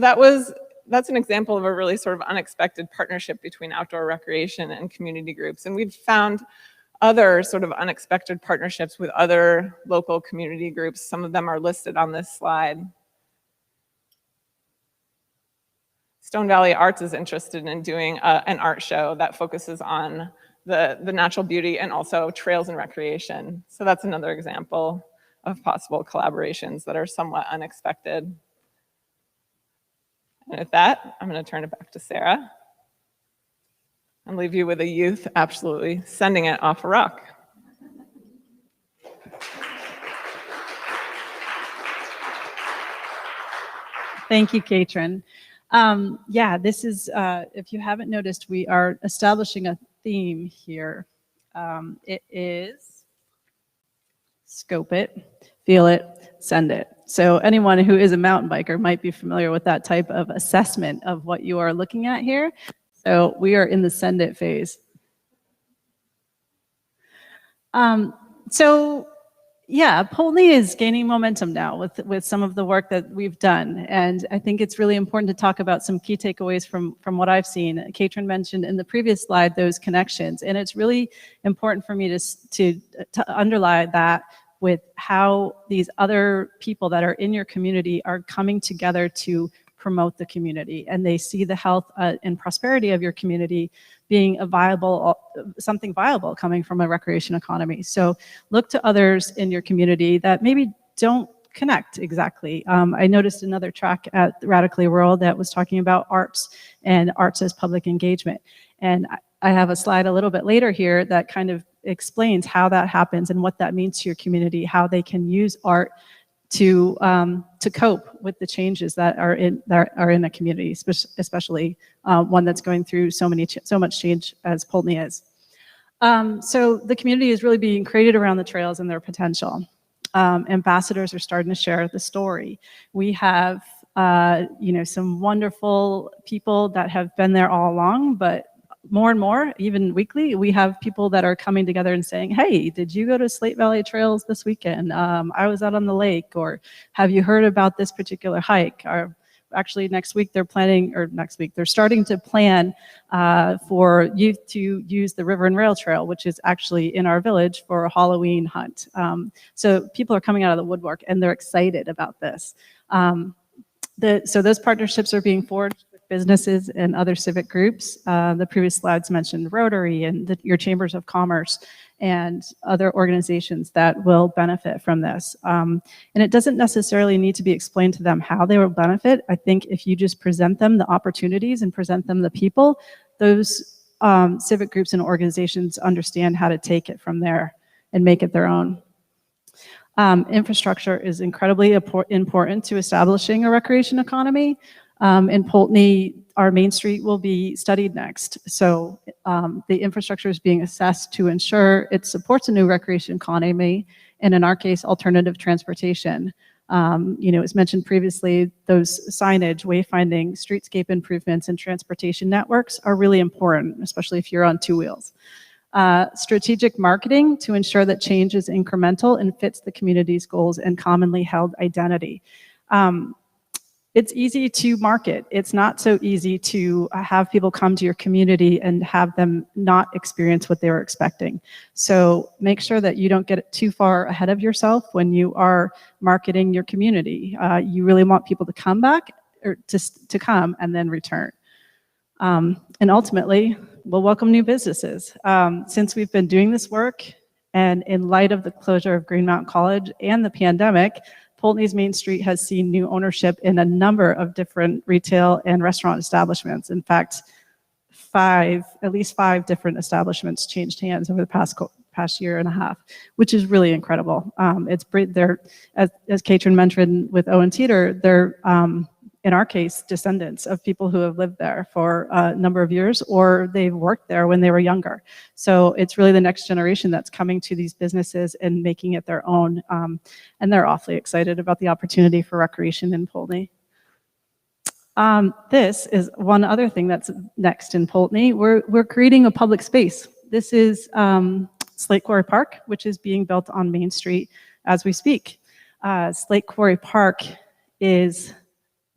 that's an example of a really sort of unexpected partnership between outdoor recreation and community groups. And we've found other sort of unexpected partnerships with other local community groups. Some of them are listed on this slide. Stone Valley Arts is interested in doing an art show that focuses on the natural beauty and also trails and recreation. So that's another example of possible collaborations that are somewhat unexpected. And with that, I'm going to turn it back to Sarah and leave you with a youth absolutely sending it off a rock. Thank you, Caitrin. Yeah, this is, if you haven't noticed, we are establishing a theme here. It is scope it, feel it, send it. So anyone who is a mountain biker might be familiar with that type of assessment of what you are looking at here. So we are in the send it phase. So yeah, Poultney is gaining momentum now with some of the work that we've done. And I think it's really important to talk about some key takeaways from what I've seen. Caitrin mentioned in the previous slide those connections. And it's really important for me to underline that with how these other people that are in your community are coming together to promote the community. And they see the health and prosperity of your community being something viable coming from a recreation economy. So look to others in your community that maybe don't connect exactly. I noticed another track at Radically Rural that was talking about arts and arts as public engagement. And I have a slide a little bit later here that kind of explains how that happens and what that means to your community, how they can use art to cope with the changes that are in a community, especially one that's going through so much change as Poultney is. So the community is really being created around the trails and their potential. Ambassadors are starting to share the story. We have some wonderful people that have been there all along, but more and more, even weekly, we have people that are coming together and saying, hey, did you go to Slate Valley Trails this weekend? I was out on the lake, or have you heard about this particular hike? Or actually next week they're starting to plan for youth to use the River and Rail Trail, which is actually in our village for a Halloween hunt. So people are coming out of the woodwork and they're excited about this. So those partnerships are being forged with businesses and other civic groups. The previous slides mentioned Rotary and your chambers of commerce and other organizations that will benefit from this. And it doesn't necessarily need to be explained to them how they will benefit. I think if you just present them the opportunities and present them the people, those civic groups and organizations understand how to take it from there and make it their own. Infrastructure is incredibly important to establishing a recreation economy. In Poultney, our Main Street will be studied next. So the infrastructure is being assessed to ensure it supports a new recreation economy, and in our case, alternative transportation. As mentioned previously, those signage, wayfinding, streetscape improvements, and transportation networks are really important, especially if you're on two wheels. Strategic marketing to ensure that change is incremental and fits the community's goals and commonly held identity. it's easy to market. It's not so easy to have people come to your community and have them not experience what they were expecting. So make sure that you don't get too far ahead of yourself when you are marketing your community. You really want people to come back, or to come and then return. And ultimately, we'll welcome new businesses. Since we've been doing this work, and in light of the closure of Green Mountain College and the pandemic, Poultney's Main Street has seen new ownership in a number of different retail and restaurant establishments. In fact, at least five different establishments changed hands over the past year and a half, which is really incredible. They're, as Caitrin mentioned with Owen Teeter, they're, in our case, descendants of people who have lived there for a number of years, or they've worked there when they were younger. So it's really the next generation that's coming to these businesses and making it their own. And they're awfully excited about the opportunity for recreation in Poultney. This is one other thing that's next in Poultney. We're creating a public space. This is Slate Quarry Park, which is being built on Main Street as we speak. Slate Quarry Park is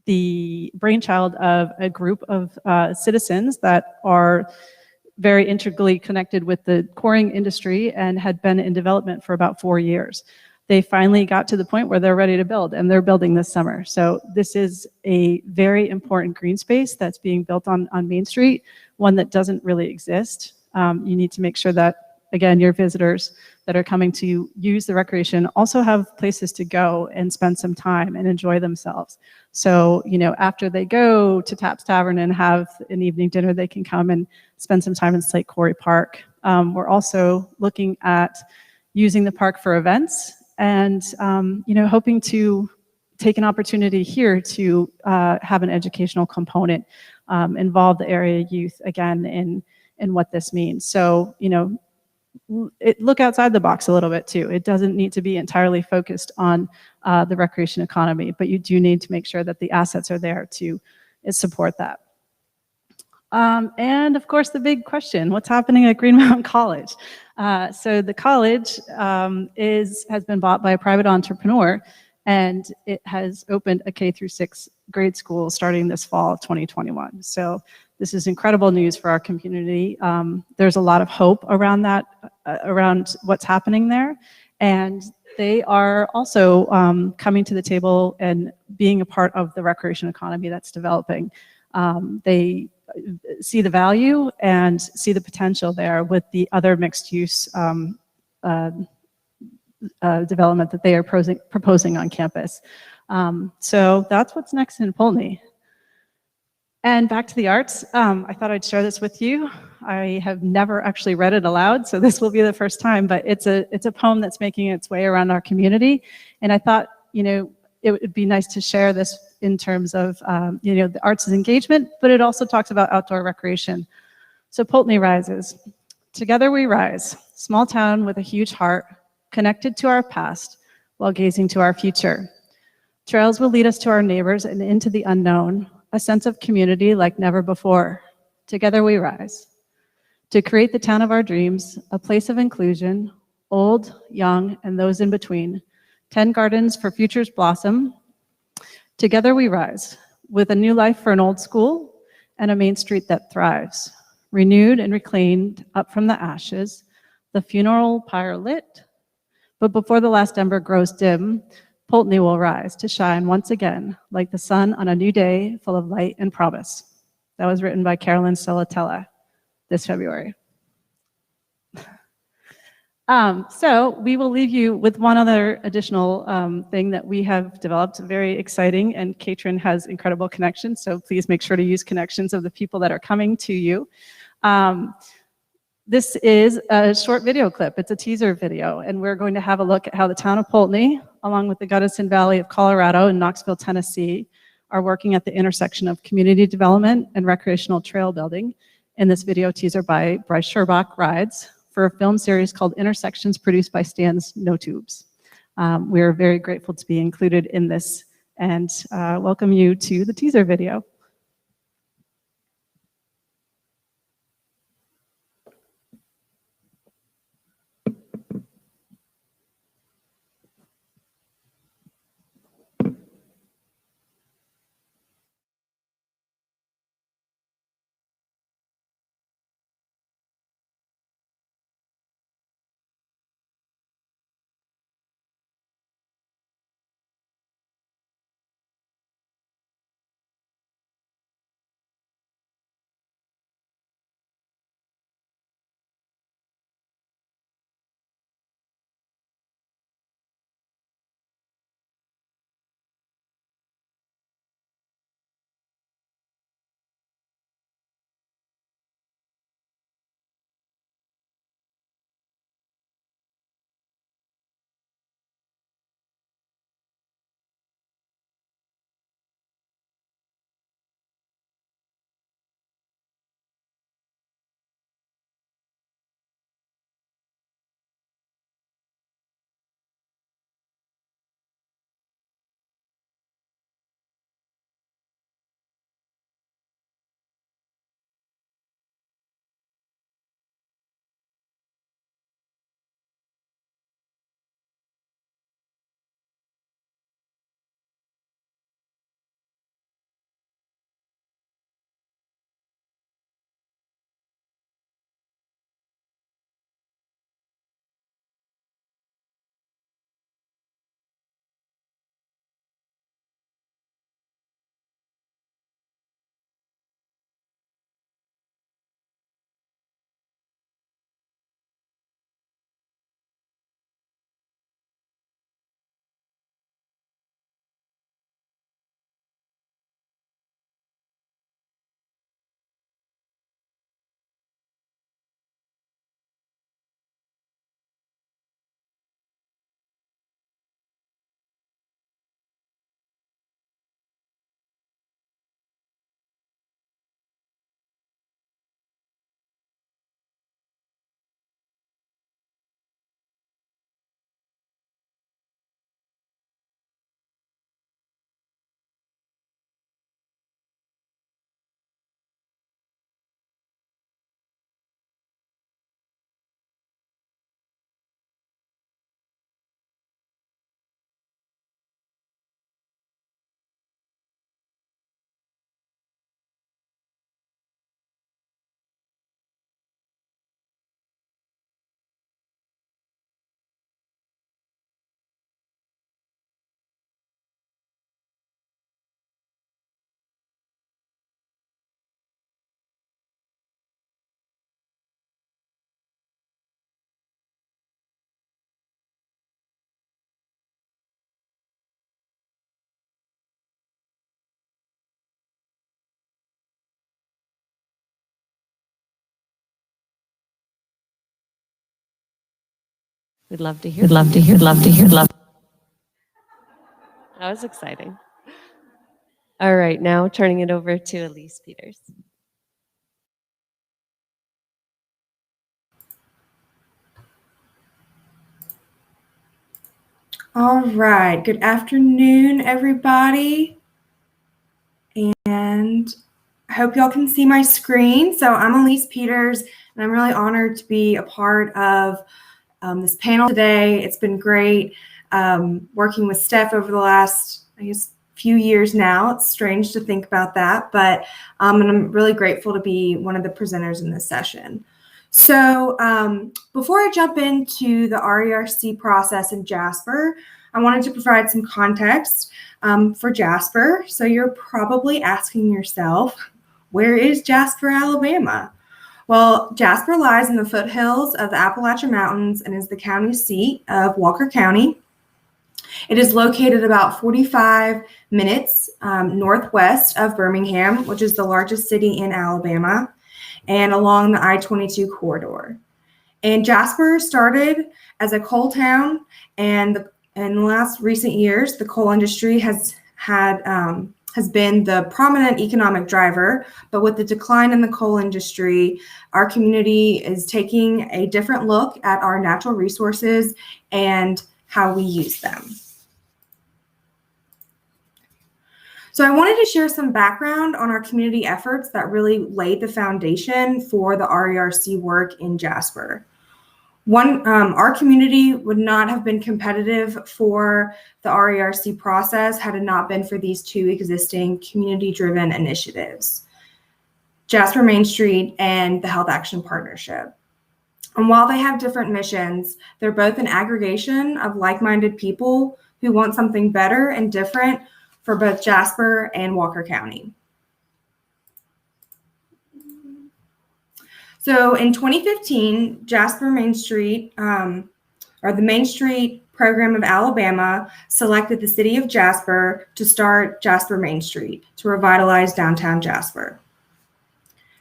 the brainchild of a group of citizens that are very integrally connected with the quarrying industry and had been in development for about 4 years. They finally got to the point where they're ready to build, and they're building this summer. So this is a very important green space that's being built on Main Street, one that doesn't really exist. You need to make sure that, again, your visitors that are coming to use the recreation also have places to go and spend some time and enjoy themselves. So, after they go to Taps Tavern and have an evening dinner, they can come and spend some time in Slate Quarry Park. We're also looking at using the park for events and, hoping to take an opportunity here to have an educational component, involve the area youth again in what this means. So, look outside the box a little bit too. It doesn't need to be entirely focused on the recreation economy, but you do need to make sure that the assets are there to support that. And of course, the big question, what's happening at Green Mountain College? So the college has been bought by a private entrepreneur, and it has opened a K-6 grade school starting this fall of 2021. So this is incredible news for our community. There's a lot of hope around that, around what's happening there. And they are also coming to the table and being a part of the recreation economy that's developing. They see the value and see the potential there with the other mixed use development that they are proposing on campus. So that's what's next in Poultney. And back to the arts, I thought I'd share this with you. I have never actually read it aloud, so this will be the first time, but it's a poem that's making its way around our community. And I thought, it would be nice to share this in terms of, the arts' engagement, but it also talks about outdoor recreation. So Poultney rises. Together we rise, small town with a huge heart, connected to our past while gazing to our future. Trails will lead us to our neighbors and into the unknown, a sense of community like never before. Together we rise. To create the town of our dreams, a place of inclusion, old, young, and those in between. 10 gardens for future's blossom. Together we rise, with a new life for an old school and a Main Street that thrives. Renewed and reclaimed up from the ashes, the funeral pyre lit. But before the last ember grows dim, Poultney will rise to shine once again, like the sun on a new day full of light and promise. That was written by Carolyn Solatella this February. So we will leave you with one other additional thing that we have developed, very exciting, and Caitrin has incredible connections, so please make sure to use connections of the people that are coming to you. This is a short video clip. It's a teaser video, and we're going to have a look at how the town of Poultney, along with the Gunnison Valley of Colorado and Knoxville, Tennessee, are working at the intersection of community development and recreational trail building in this video teaser by Bryce Sherbach Rides for a film series called Intersections, produced by Stan's No Tubes. We're very grateful to be included in this and welcome you to the teaser video. We'd love to hear. That was exciting. All right, now turning it over to Elyse Peters. All right, good afternoon, everybody. And I hope y'all can see my screen. So I'm Elyse Peters, and I'm really honored to be a part of this panel today. It's been great working with Steph over the last, I guess, few years now. It's strange to think about that, but and I'm really grateful to be one of the presenters in this session. So before I jump into the RERC process in Jasper, I wanted to provide some context for Jasper. So you're probably asking yourself, where is Jasper, Alabama? Well, Jasper lies in the foothills of the Appalachian Mountains and is the county seat of Walker County. It is located about 45 minutes northwest of Birmingham, which is the largest city in Alabama, and along the I-22 corridor. And Jasper started as a coal town, and in the last recent years, the coal industry has been the prominent economic driver. But with the decline in the coal industry, our community is taking a different look at our natural resources and how we use them. So I wanted to share some background on our community efforts that really laid the foundation for the RERC work in Jasper. One, our community would not have been competitive for the RERC process had it not been for these two existing community-driven initiatives, Jasper Main Street and the Health Action Partnership. And while they have different missions, they're both an aggregation of like-minded people who want something better and different for both Jasper and Walker County. So in 2015, Jasper Main Street, or the Main Street Program of Alabama, selected the city of Jasper to start Jasper Main Street to revitalize downtown Jasper.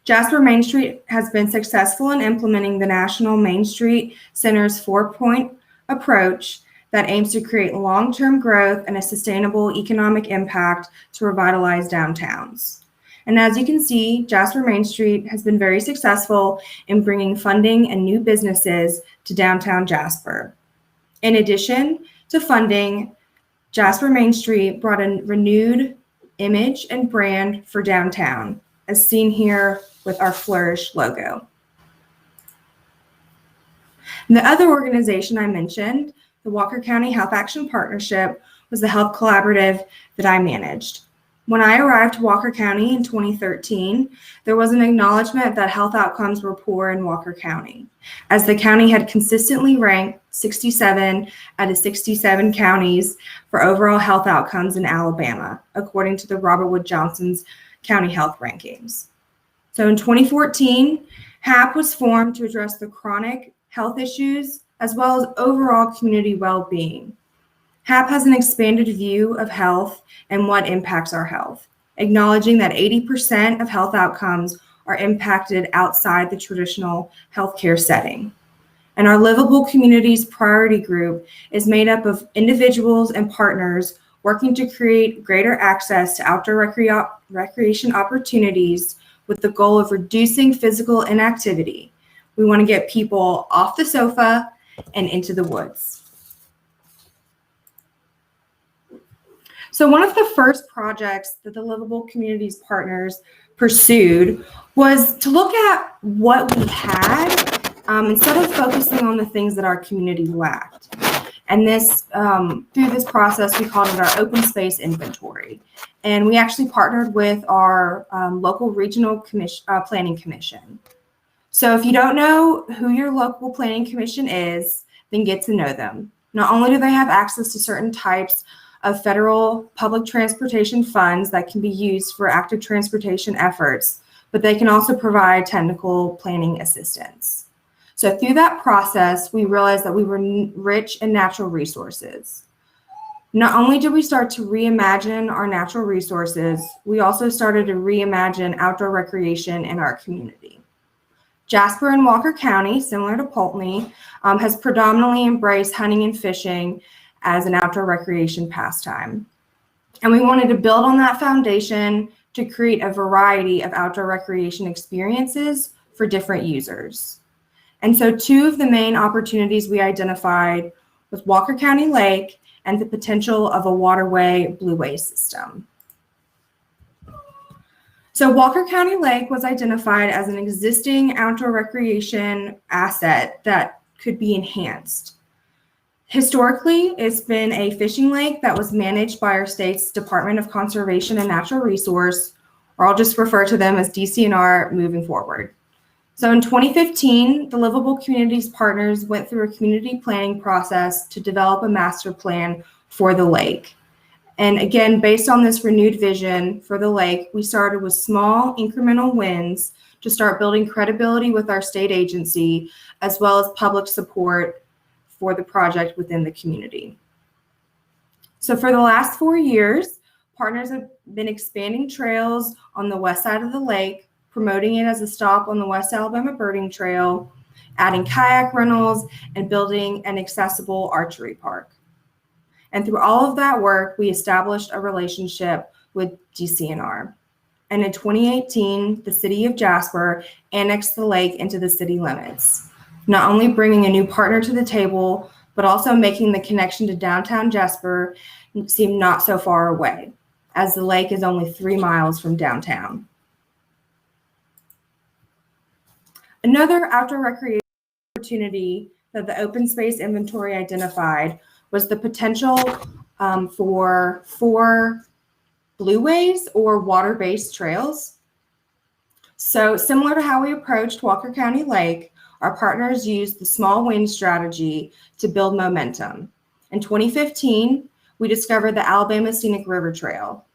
Jasper Main Street has been successful in implementing the National Main Street Center's 4-point approach that aims to create long-term growth and a sustainable economic impact to revitalize downtowns. And as you can see, Jasper Main Street has been very successful in bringing funding and new businesses to downtown Jasper. In addition to funding, Jasper Main Street brought a renewed image and brand for downtown, as seen here with our Flourish logo. And the other organization I mentioned, the Walker County Health Action Partnership, was the health collaborative that I managed. When I arrived to Walker County in 2013, there was an acknowledgement that health outcomes were poor in Walker County, as the county had consistently ranked 67 out of 67 counties for overall health outcomes in Alabama, according to the Robert Wood Johnson's County Health Rankings. So in 2014, HAP was formed to address the chronic health issues as well as overall community well-being. HAP has an expanded view of health and what impacts our health, acknowledging that 80% of health outcomes are impacted outside the traditional healthcare setting. And our Livable Communities Priority Group is made up of individuals and partners working to create greater access to outdoor recreation opportunities with the goal of reducing physical inactivity. We want to get people off the sofa and into the woods. So one of the first projects that the Livable Communities Partners pursued was to look at what we had instead of focusing on the things that our community lacked. And this, through this process, we called it our open space inventory. And we actually partnered with our local regional planning commission. So if you don't know who your local planning commission is, then get to know them. Not only do they have access to certain types of federal public transportation funds that can be used for active transportation efforts, but they can also provide technical planning assistance. So through that process, we realized that we were rich in natural resources. Not only did we start to reimagine our natural resources, we also started to reimagine outdoor recreation in our community. Jasper and Walker County, similar to Poultney, has predominantly embraced hunting and fishing as an outdoor recreation pastime. And we wanted to build on that foundation to create a variety of outdoor recreation experiences for different users. And so two of the main opportunities we identified was Walker County Lake and the potential of a waterway blueway system. So Walker County Lake was identified as an existing outdoor recreation asset that could be enhanced. Historically, it's been a fishing lake that was managed by our state's Department of Conservation and Natural Resource, or I'll just refer to them as DCNR moving forward. So in 2015, the Livable Communities Partners went through a community planning process to develop a master plan for the lake. And again, based on this renewed vision for the lake, we started with small incremental wins to start building credibility with our state agency, as well as public support for the project within the community. So for the last 4 years, partners have been expanding trails on the west side of the lake, promoting it as a stop on the West Alabama Birding Trail, adding kayak rentals, and building an accessible archery park. And through all of that work, we established a relationship with DCNR. And in 2018, the city of Jasper annexed the lake into the city limits, not only bringing a new partner to the table, but also making the connection to downtown Jasper seem not so far away, as the lake is only 3 miles from downtown. Another outdoor recreation opportunity that the open space inventory identified was the potential for 4 blueways or water-based trails. So similar to how we approached Walker County Lake, our partners used the small win strategy to build momentum. In 2015, we discovered the Alabama Scenic River Trail,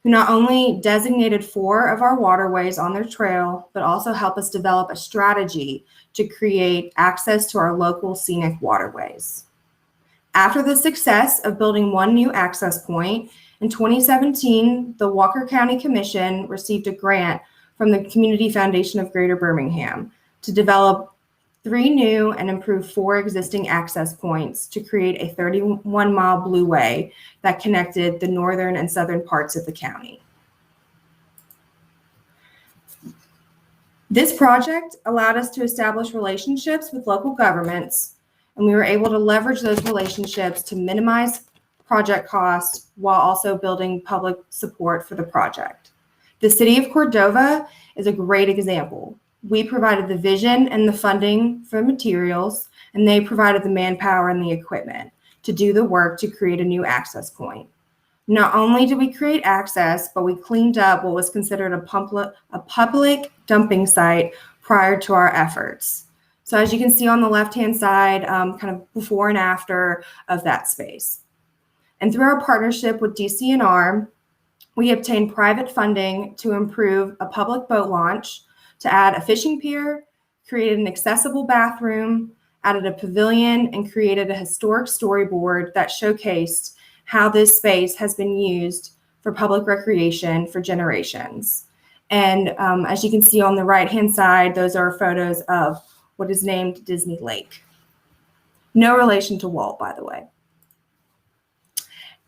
who not only designated 4 of our waterways on their trail, but also helped us develop a strategy to create access to our local scenic waterways. After the success of building 1 new access point, in 2017, the Walker County Commission received a grant from the Community Foundation of Greater Birmingham to develop 3 new and improve 4 existing access points to create a 31-mile blueway that connected the northern and southern parts of the county. This project allowed us to establish relationships with local governments, and we were able to leverage those relationships to minimize project costs while also building public support for the project. The city of Cordova is a great example. We provided the vision and the funding for materials, and they provided the manpower and the equipment to do the work to create a new access point. Not only did we create access, but we cleaned up what was considered a public dumping site prior to our efforts. So as you can see on the left-hand side, kind of before and after of that space. And through our partnership with DCNR, we obtained private funding to improve a public boat launch, to add a fishing pier, created an accessible bathroom, added a pavilion, and created a historic storyboard that showcased how this space has been used for public recreation for generations. And as you can see on the right-hand side, those are photos of what is named Disney Lake. No relation to Walt, by the way.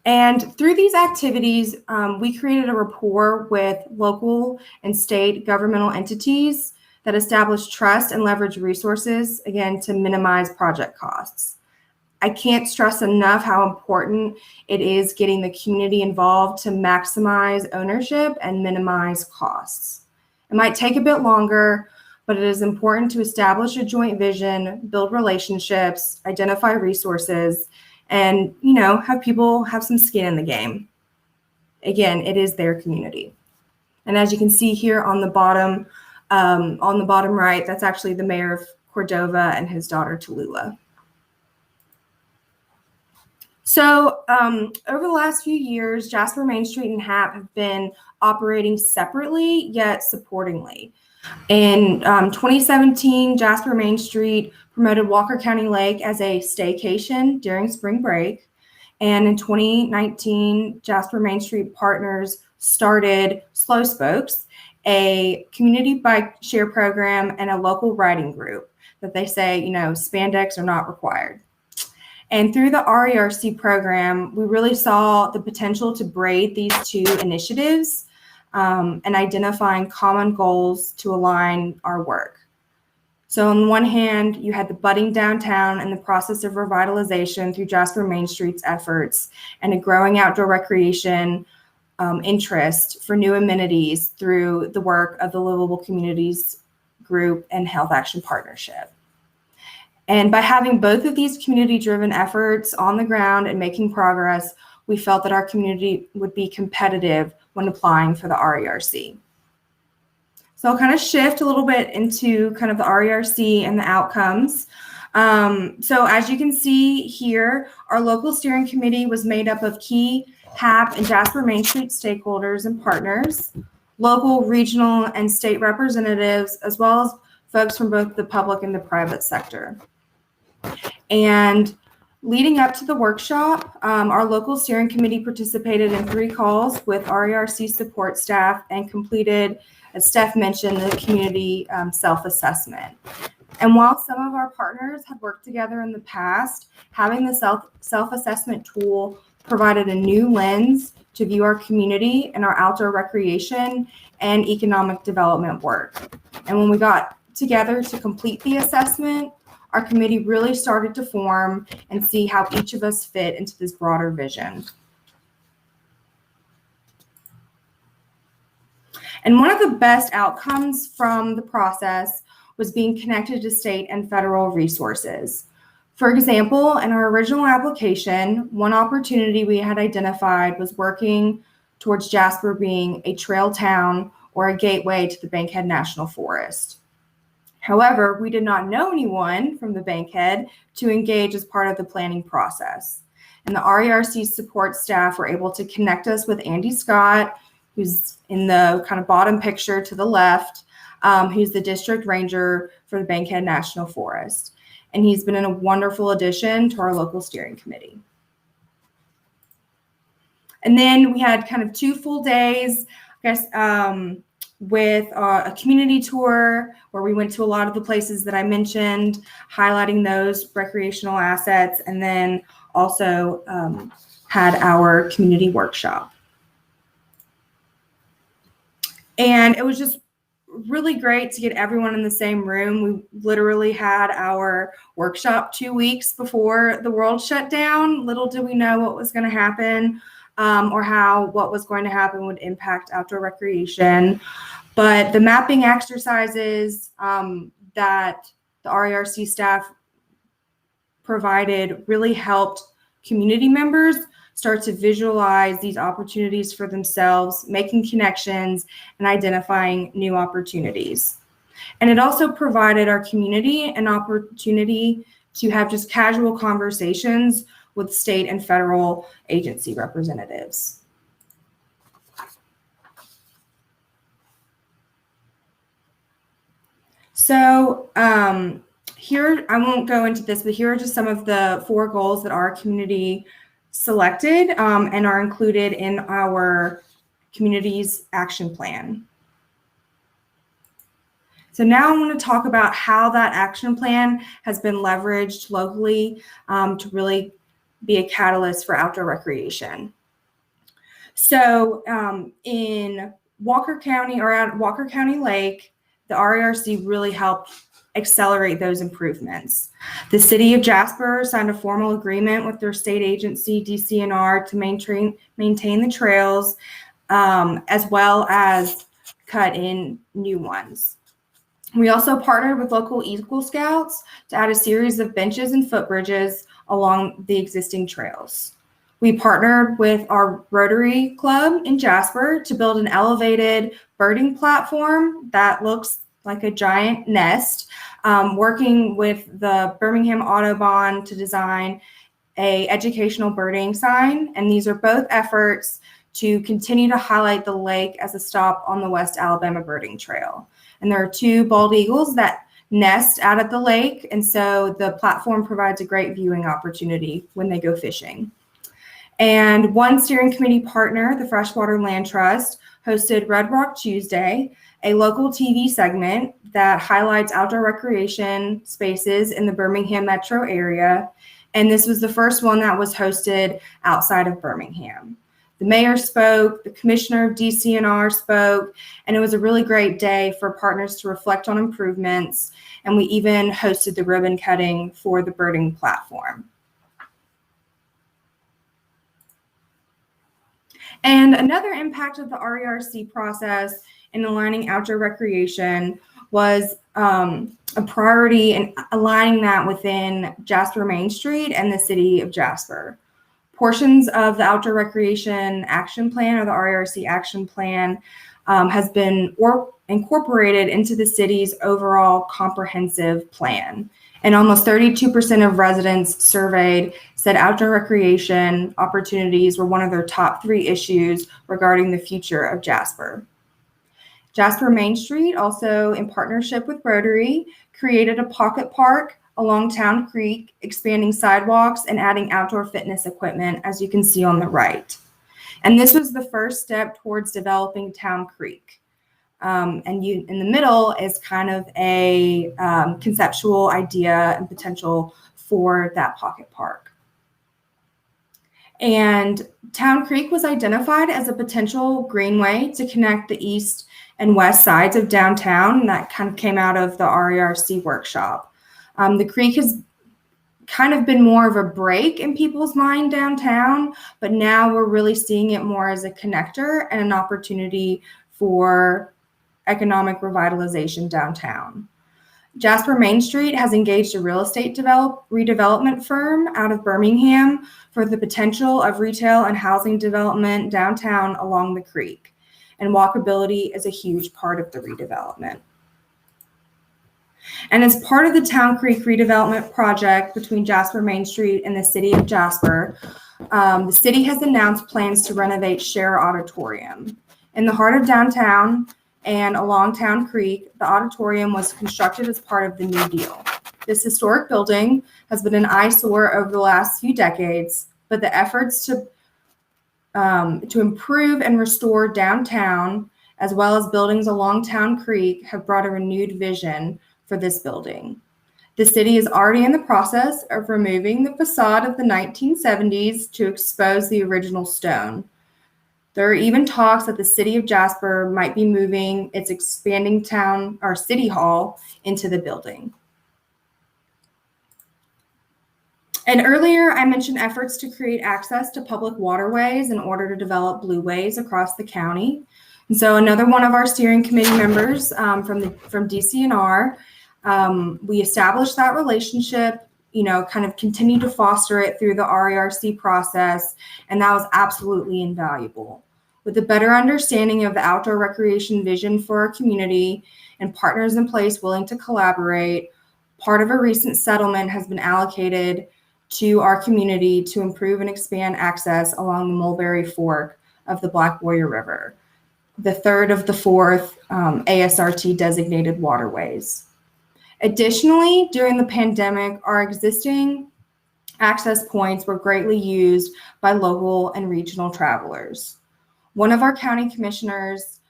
And through these activities, we created a rapport with local and state governmental entities that establish trust and leverage resources, again, to minimize project costs. I can't stress enough how important it is getting the community involved to maximize ownership and minimize costs. It might take a bit longer, but it is important to establish a joint vision, build relationships, identify resources, and have people have some skin in the game. Again, it is their community. And as you can see here on the bottom right, that's actually the mayor of Cordova and his daughter Tallulah. So over the last few years, Jasper Main Street and HAP have been operating separately yet supportingly. In 2017, Jasper Main Street promoted Walker County Lake as a staycation during spring break. And in 2019, Jasper Main Street Partners started Slow Spokes, a community bike share program, and a local riding group that they say, spandex are not required. And through the RERC program, we really saw the potential to braid these two initiatives and identifying common goals to align our work. So on the one hand, you had the budding downtown and the process of revitalization through Jasper Main Street's efforts, and a growing outdoor recreation interest for new amenities through the work of the Livable Communities Group and Health Action Partnership. And by having both of these community-driven efforts on the ground and making progress, we felt that our community would be competitive when applying for the RERC. So I'll kind of shift a little bit into kind of the RERC and the outcomes. So as you can see here, our local steering committee was made up of key HAP and Jasper Main Street stakeholders and partners, local, regional, and state representatives, as well as folks from both the public and the private sector. And leading up to the workshop, our local steering committee participated in 3 calls with RERC support staff and completed, as Steph mentioned, the community self-assessment. And while some of our partners had worked together in the past, having the self-assessment tool provided a new lens to view our community and our outdoor recreation and economic development work. And when we got together to complete the assessment, our committee really started to form and see how each of us fit into this broader vision. And one of the best outcomes from the process was being connected to state and federal resources. For example, in our original application, one opportunity we had identified was working towards Jasper being a trail town or a gateway to the Bankhead National Forest. However, we did not know anyone from the Bankhead to engage as part of the planning process. And the RERC support staff were able to connect us with Andy Scott, who's in the kind of bottom picture to the left, who's the district ranger for the Bankhead National Forest. And he's been a wonderful addition to our local steering committee. And then we had kind of 2 full days, I guess, with a community tour where we went to a lot of the places that I mentioned, highlighting those recreational assets, and then also had our community workshop. And it was just really great to get everyone in the same room. We literally had our workshop 2 weeks before the world shut down. Little did we know what was going to happen or how what was going to happen would impact outdoor recreation. But the mapping exercises that the RERC staff provided really helped community members start to visualize these opportunities for themselves, making connections and identifying new opportunities. And it also provided our community an opportunity to have just casual conversations with state and federal agency representatives. So here, I won't go into this, but here are just some of the 4 goals that our community selected and are included in our community's action plan. So now I want to talk about how that action plan has been leveraged locally to really be a catalyst for outdoor recreation. So in Walker County, or at Walker County Lake, the RERC really helped accelerate those improvements. The city of Jasper signed a formal agreement with their state agency, DCNR, to maintain the trails, as well as cut in new ones. We also partnered with local Eagle Scouts to add a series of benches and footbridges along the existing trails. We partnered with our Rotary Club in Jasper to build an elevated birding platform that looks like a giant nest, working with the Birmingham Audubon to design an educational birding sign. And these are both efforts to continue to highlight the lake as a stop on the West Alabama Birding Trail. And there are 2 bald eagles that nest out at the lake, and so the platform provides a great viewing opportunity when they go fishing. And one steering committee partner, the Freshwater Land Trust, hosted Red Rock Tuesday, a local TV segment that highlights outdoor recreation spaces in the Birmingham metro area. And this was the first one that was hosted outside of Birmingham. The mayor spoke, the commissioner of DCNR spoke, and it was a really great day for partners to reflect on improvements. And we even hosted the ribbon cutting for the birding platform. And another impact of the RERC process in aligning outdoor recreation was a priority in aligning that within Jasper Main Street and the city of Jasper. Portions of the Outdoor Recreation Action Plan, or the RERC Action Plan, has been incorporated into the city's overall comprehensive plan. And almost 32% of residents surveyed said outdoor recreation opportunities were one of their top 3 issues regarding the future of Jasper. Jasper Main Street, also in partnership with Rotary, created a pocket park along Town Creek, expanding sidewalks and adding outdoor fitness equipment, as you can see on the right. And this was the first step towards developing Town Creek. In the middle is kind of a conceptual idea and potential for that pocket park. And Town Creek was identified as a potential greenway to connect the east and west sides of downtown, and that kind of came out of the RERC workshop. The creek has kind of been more of a break in people's mind downtown, but now we're really seeing it more as a connector and an opportunity for economic revitalization downtown. Jasper Main Street has engaged a real estate redevelopment firm out of Birmingham for the potential of retail and housing development downtown along the creek. And walkability is a huge part of the redevelopment. And as part of the Town Creek redevelopment project between Jasper Main Street and the city of Jasper, the city has announced plans to renovate Share Auditorium. In the heart of downtown and along Town Creek, the auditorium was constructed as part of the New Deal. This historic building has been an eyesore over the last few decades, but the efforts to improve and restore downtown, as well as buildings along Town Creek, have brought a renewed vision for this building. The city is already in the process of removing the facade of the 1970s to expose the original stone. There are even talks that the city of Jasper might be moving its expanding town or city hall into the building. And earlier I mentioned efforts to create access to public waterways in order to develop blueways across the county. And so another one of our steering committee members from DCNR, we established that relationship, kind of continue to foster it through the RERC process, and that was absolutely invaluable. With a better understanding of the outdoor recreation vision for our community and partners in place willing to collaborate, part of a recent settlement has been allocated to our community to improve and expand access along the Mulberry Fork of the Black Warrior River, the third of the 4th ASRT designated waterways. Additionally, during the pandemic, our existing access points were greatly used by local and regional travelers. One of our county commissioners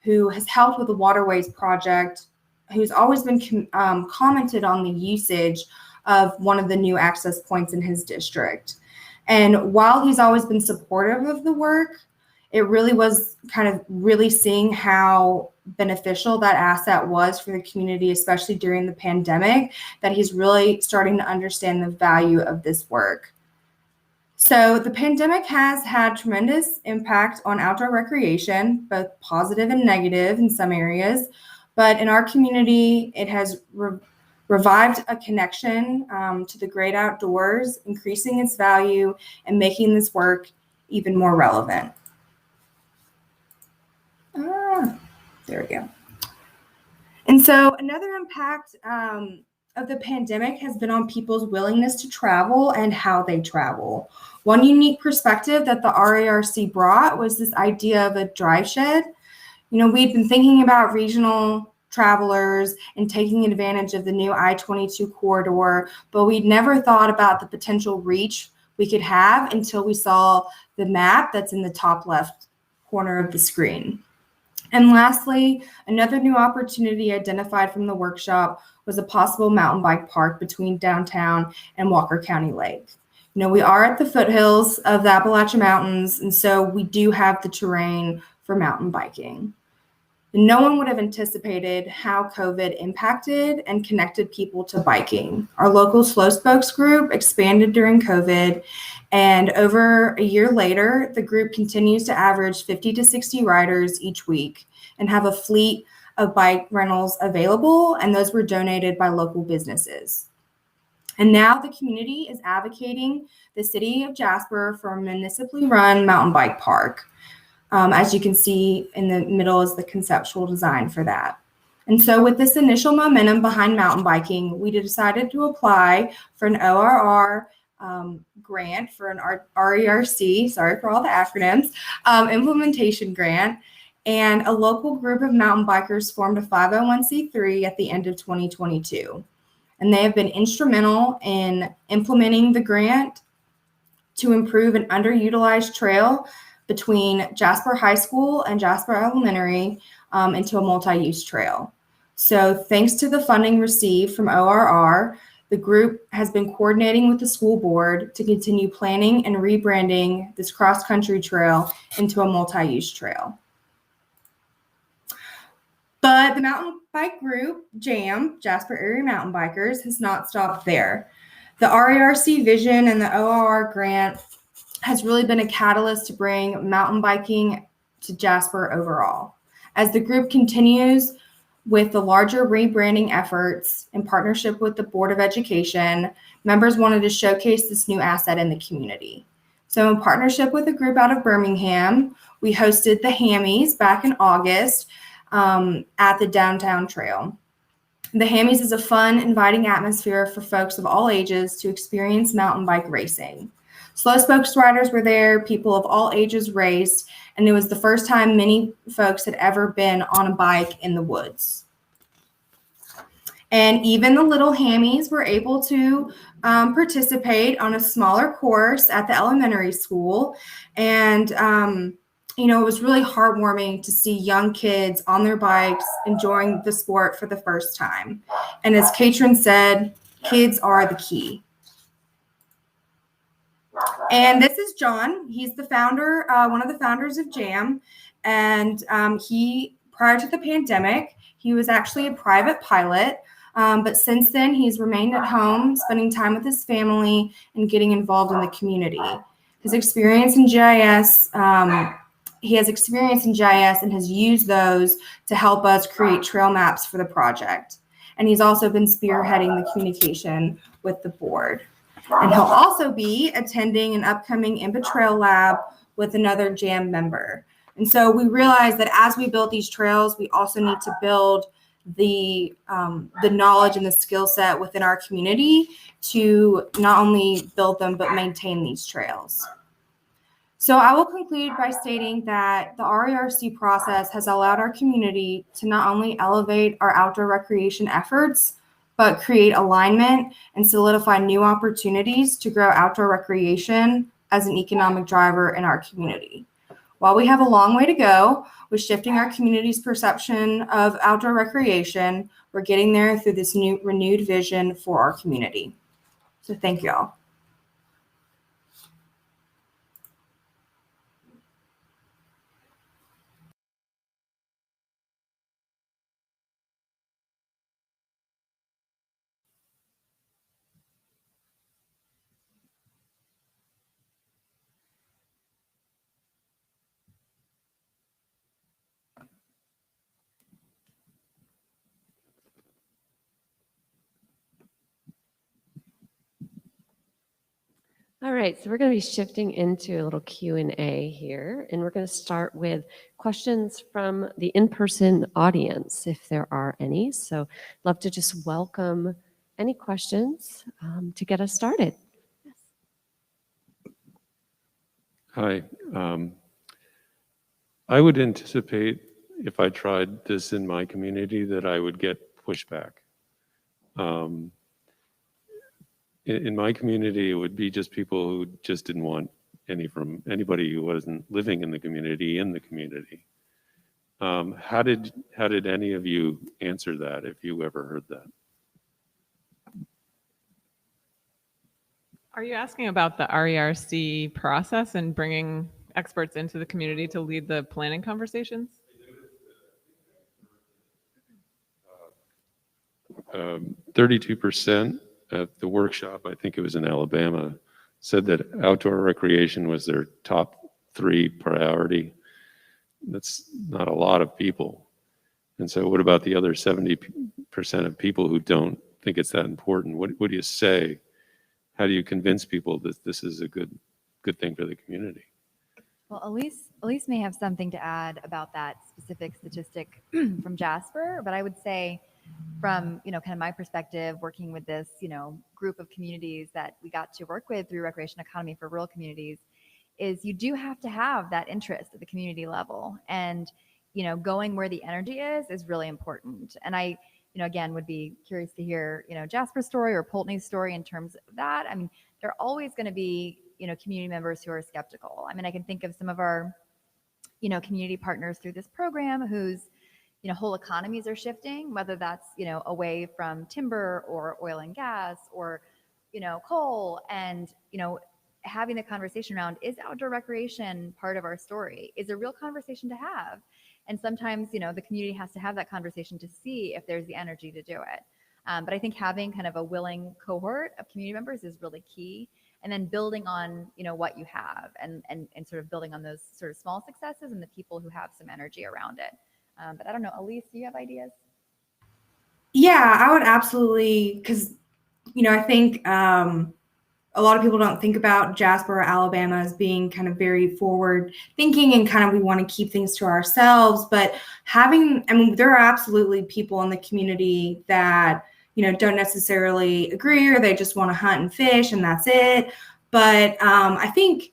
who has helped with the Waterways project, who's always been commented on the usage of one of the new access points in his district. And while he's always been supportive of the work, it really was kind of really seeing how beneficial that asset was for the community, especially during the pandemic, that he's really starting to understand the value of this work. So the pandemic has had tremendous impact on outdoor recreation, both positive and negative in some areas, but in our community, it has revived a connection to the great outdoors, increasing its value and making this work even more relevant. There we go. And so another impact of the pandemic has been on people's willingness to travel and how they travel. One unique perspective that the RERC brought was this idea of a drive shed. We'd been thinking about regional travelers and taking advantage of the new I-22 corridor, but we'd never thought about the potential reach we could have until we saw the map that's in the top left corner of the screen. And lastly, another new opportunity identified from the workshop was a possible mountain bike park between downtown and Walker County Lake. You know, we are at the foothills of the Appalachian Mountains, and so we do have the terrain for mountain biking. No one would have anticipated how COVID impacted and connected people to biking. Our local Slow Spokes group expanded during COVID, and over a year later, the group continues to average 50 to 60 riders each week and have a fleet of bike rentals available, and those were donated by local businesses. And now the community is advocating the city of Jasper for a municipally run mountain bike park. As you can see in the middle is the conceptual design for that. And so with this initial momentum behind mountain biking, we decided to apply for an ORR grant for an RERC, sorry for all the acronyms, implementation grant. And a local group of mountain bikers formed a 501c3 at the end of 2022. And they have been instrumental in implementing the grant to improve an underutilized trail between Jasper High School and Jasper Elementary into a multi-use trail. So thanks to the funding received from ORR, the group has been coordinating with the school board to continue planning and rebranding this cross-country trail into a multi-use trail. But the mountain bike group, JAM, Jasper Area Mountain Bikers, has not stopped there. The RERC vision and the ORR grant has really been a catalyst to bring mountain biking to Jasper overall. As the group continues with the larger rebranding efforts in partnership with the Board of Education, members wanted to showcase this new asset in the community. So in partnership with a group out of Birmingham, we hosted the Hammies back in August at the downtown trail. The Hammies is a fun, inviting atmosphere for folks of all ages to experience mountain bike racing. Slow Spokes riders were there, people of all ages raced, and it was the first time many folks had ever been on a bike in the woods. And even the little Hammies were able to participate on a smaller course at the elementary school. And, you know, it was really heartwarming to see young kids on their bikes enjoying the sport for the first time. And as Caitrin said, kids are the key. And this is John. He's the founder, one of the founders of JAM. And he, prior to the pandemic, he was actually a private pilot. But since then, he's remained at home, spending time with his family and getting involved in the community. His experience in GIS, he has experience in GIS and has used those to help us create trail maps for the project. And he's also been spearheading the communication with the board. And he'll also be attending an upcoming IMPA Trail Lab with another JAM member. And so we realized that as we build these trails, we also need to build the knowledge and the skill set within our community to not only build them, but maintain these trails. So I will conclude by stating that the RERC process has allowed our community to not only elevate our outdoor recreation efforts, but create alignment and solidify new opportunities to grow outdoor recreation as an economic driver in our community. While we have a long way to go with shifting our community's perception of outdoor recreation, we're getting there through this new renewed vision for our community. So thank you all. All right, so we're going to be shifting into a little Q&A here, and we're going to start with questions from the in-person audience, if there are any. So love to just welcome any questions to get us started. Hi. I would anticipate if I tried this in my community that I would get pushback. In my community, it would be just people who just didn't want anybody who wasn't living in the community. How did any of you answer that, if you ever heard that? Are you asking about the RERC process and bringing experts into the community to lead the planning conversations? 32% at the workshop, I think it was in Alabama, said that outdoor recreation was their top 3 priority. That's not a lot of people. And so what about the other 70% of people who don't think it's that important? What do you say? How do you convince people that this is a good thing for the community? Well, Elyse may have something to add about that specific statistic from Jasper, but I would say from, kind of my perspective, working with this, group of communities that we got to work with through Recreation Economy for Rural Communities, is you do have to have that interest at the community level. And, going where the energy is really important. And I, again, would be curious to hear, Jasper's story or Poultney's story in terms of that. I mean, there are always going to be, community members who are skeptical. I mean, I can think of some of our, community partners through this program whose, whole economies are shifting, whether that's, away from timber or oil and gas or, coal. And, having the conversation around, is outdoor recreation part of our story, is a real conversation to have. And sometimes, the community has to have that conversation to see if there's the energy to do it. But I think having kind of a willing cohort of community members is really key. And then building on, what you have and sort of building on those sort of small successes and the people who have some energy around it. But I don't know, Elyse, do you have ideas? Yeah, I would absolutely, because, I think a lot of people don't think about Jasper or Alabama as being kind of very forward thinking and kind of we want to keep things to ourselves. But there are absolutely people in the community that, don't necessarily agree, or they just want to hunt and fish and that's it. But I think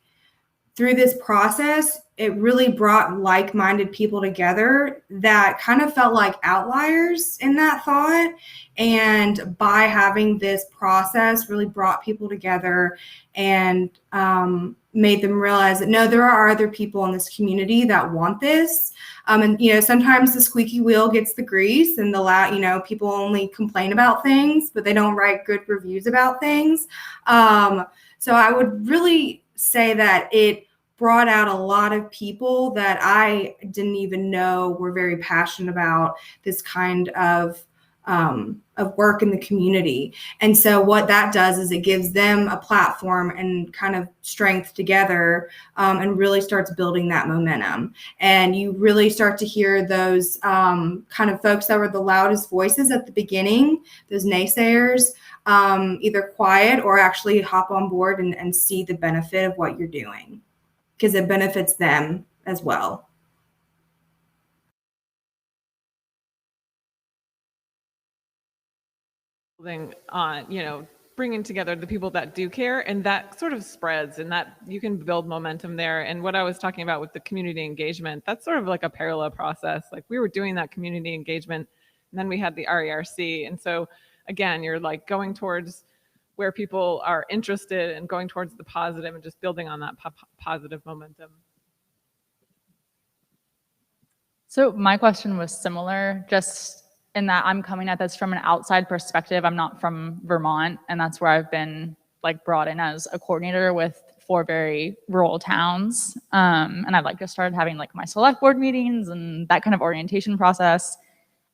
through this process, it really brought like-minded people together that kind of felt like outliers in that thought. And by having this process really brought people together and made them realize that, no, there are other people in this community that want this. And, sometimes the squeaky wheel gets the grease and people only complain about things, but they don't write good reviews about things. So I would really say that it brought out a lot of people that I didn't even know were very passionate about this kind of work in the community. And so what that does is it gives them a platform and kind of strength together and really starts building that momentum. And you really start to hear those kind of folks that were the loudest voices at the beginning, those naysayers, either quiet or actually hop on board and see the benefit of what you're doing, because it benefits them as well. On, bringing together the people that do care, and that sort of spreads, and that you can build momentum there. And what I was talking about with the community engagement, that's sort of like a parallel process. Like we were doing that community engagement, and then we had the RERC. And so again, you're like going towards where people are interested and going towards the positive and just building on that positive momentum. So my question was similar, just in that I'm coming at this from an outside perspective. I'm not from Vermont, and that's where I've been like brought in as a coordinator with 4 very rural towns. And I've just started having like my select board meetings and that kind of orientation process.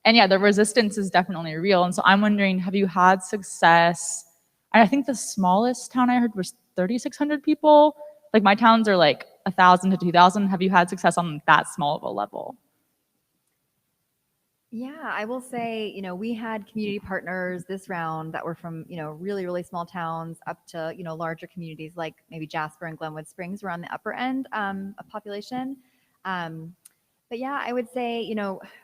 And yeah, the resistance is definitely real. And so I'm wondering, have you had success? And I think the smallest town I heard was 3,600 people. Like my towns are like 1,000 to 2,000. Have you had success on that small of a level? Yeah, I will say, we had community partners this round that were from, really, really small towns up to, larger communities like maybe Jasper and Glenwood Springs were on the upper end of population. But yeah, I would say,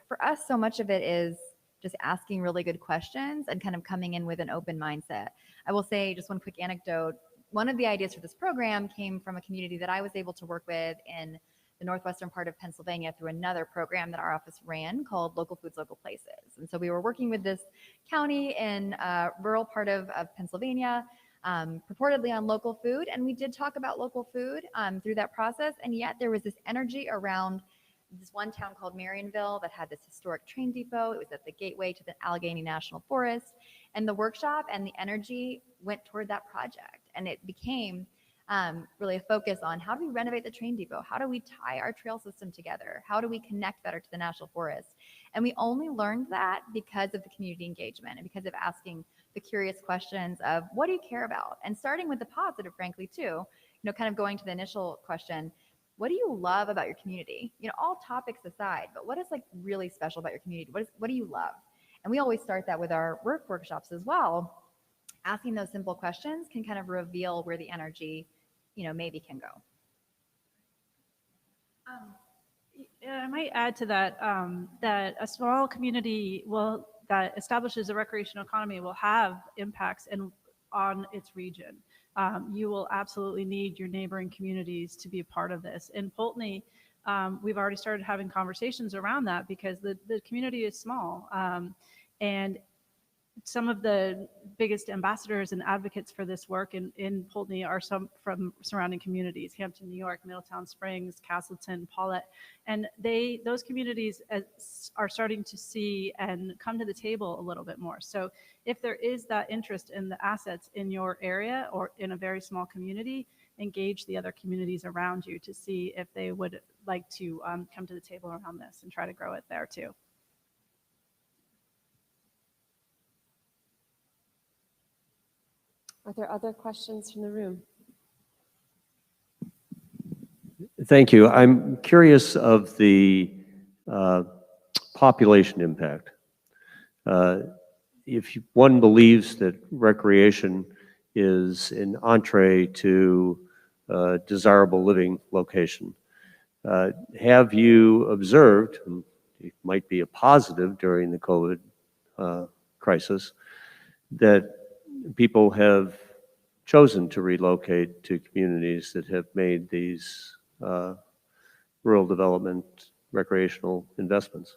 for us, so much of it is just asking really good questions and kind of coming in with an open mindset. I will say just one quick anecdote. One of the ideas for this program came from a community that I was able to work with in the northwestern part of Pennsylvania through another program that our office ran called Local Foods, Local Places. And so we were working with this county in a rural part of Pennsylvania, purportedly on local food. And we did talk about local food through that process. And yet there was this energy around this one town called Marionville that had this historic train depot. It was at the gateway to the Allegheny National Forest. And the workshop and the energy went toward that project. And it became really a focus on how do we renovate the train depot? How do we tie our trail system together? How do we connect better to the National Forest? And we only learned that because of the community engagement and because of asking the curious questions of what do you care about? And starting with the positive, frankly, too, you know, kind of going to the initial question, what do you love about your community? You know, all topics aside, but what is like really special about your community? What do you love? And we always start that with our workshops as well. Asking those simple questions can kind of reveal where the energy, you know, maybe can go. I might add to that that a small community that establishes a recreational economy will have impacts on its region. You will absolutely need your neighboring communities to be a part of this. In Poultney, we've already started having conversations around that because the community is small. And some of the biggest ambassadors and advocates for this work in Poultney are some from surrounding communities, Hampton, New York, Middletown Springs, Castleton, Paulette. And those communities are starting to see and come to the table a little bit more. So if there is that interest in the assets in your area or in a very small community, engage the other communities around you to see if they would like to come to the table around this and try to grow it there too. Are there other questions from the room? Thank you. I'm curious of the population impact. If one believes that recreation is an entree to a desirable living location, have you observed, and it might be a positive during the COVID crisis, that people have chosen to relocate to communities that have made these rural development recreational investments?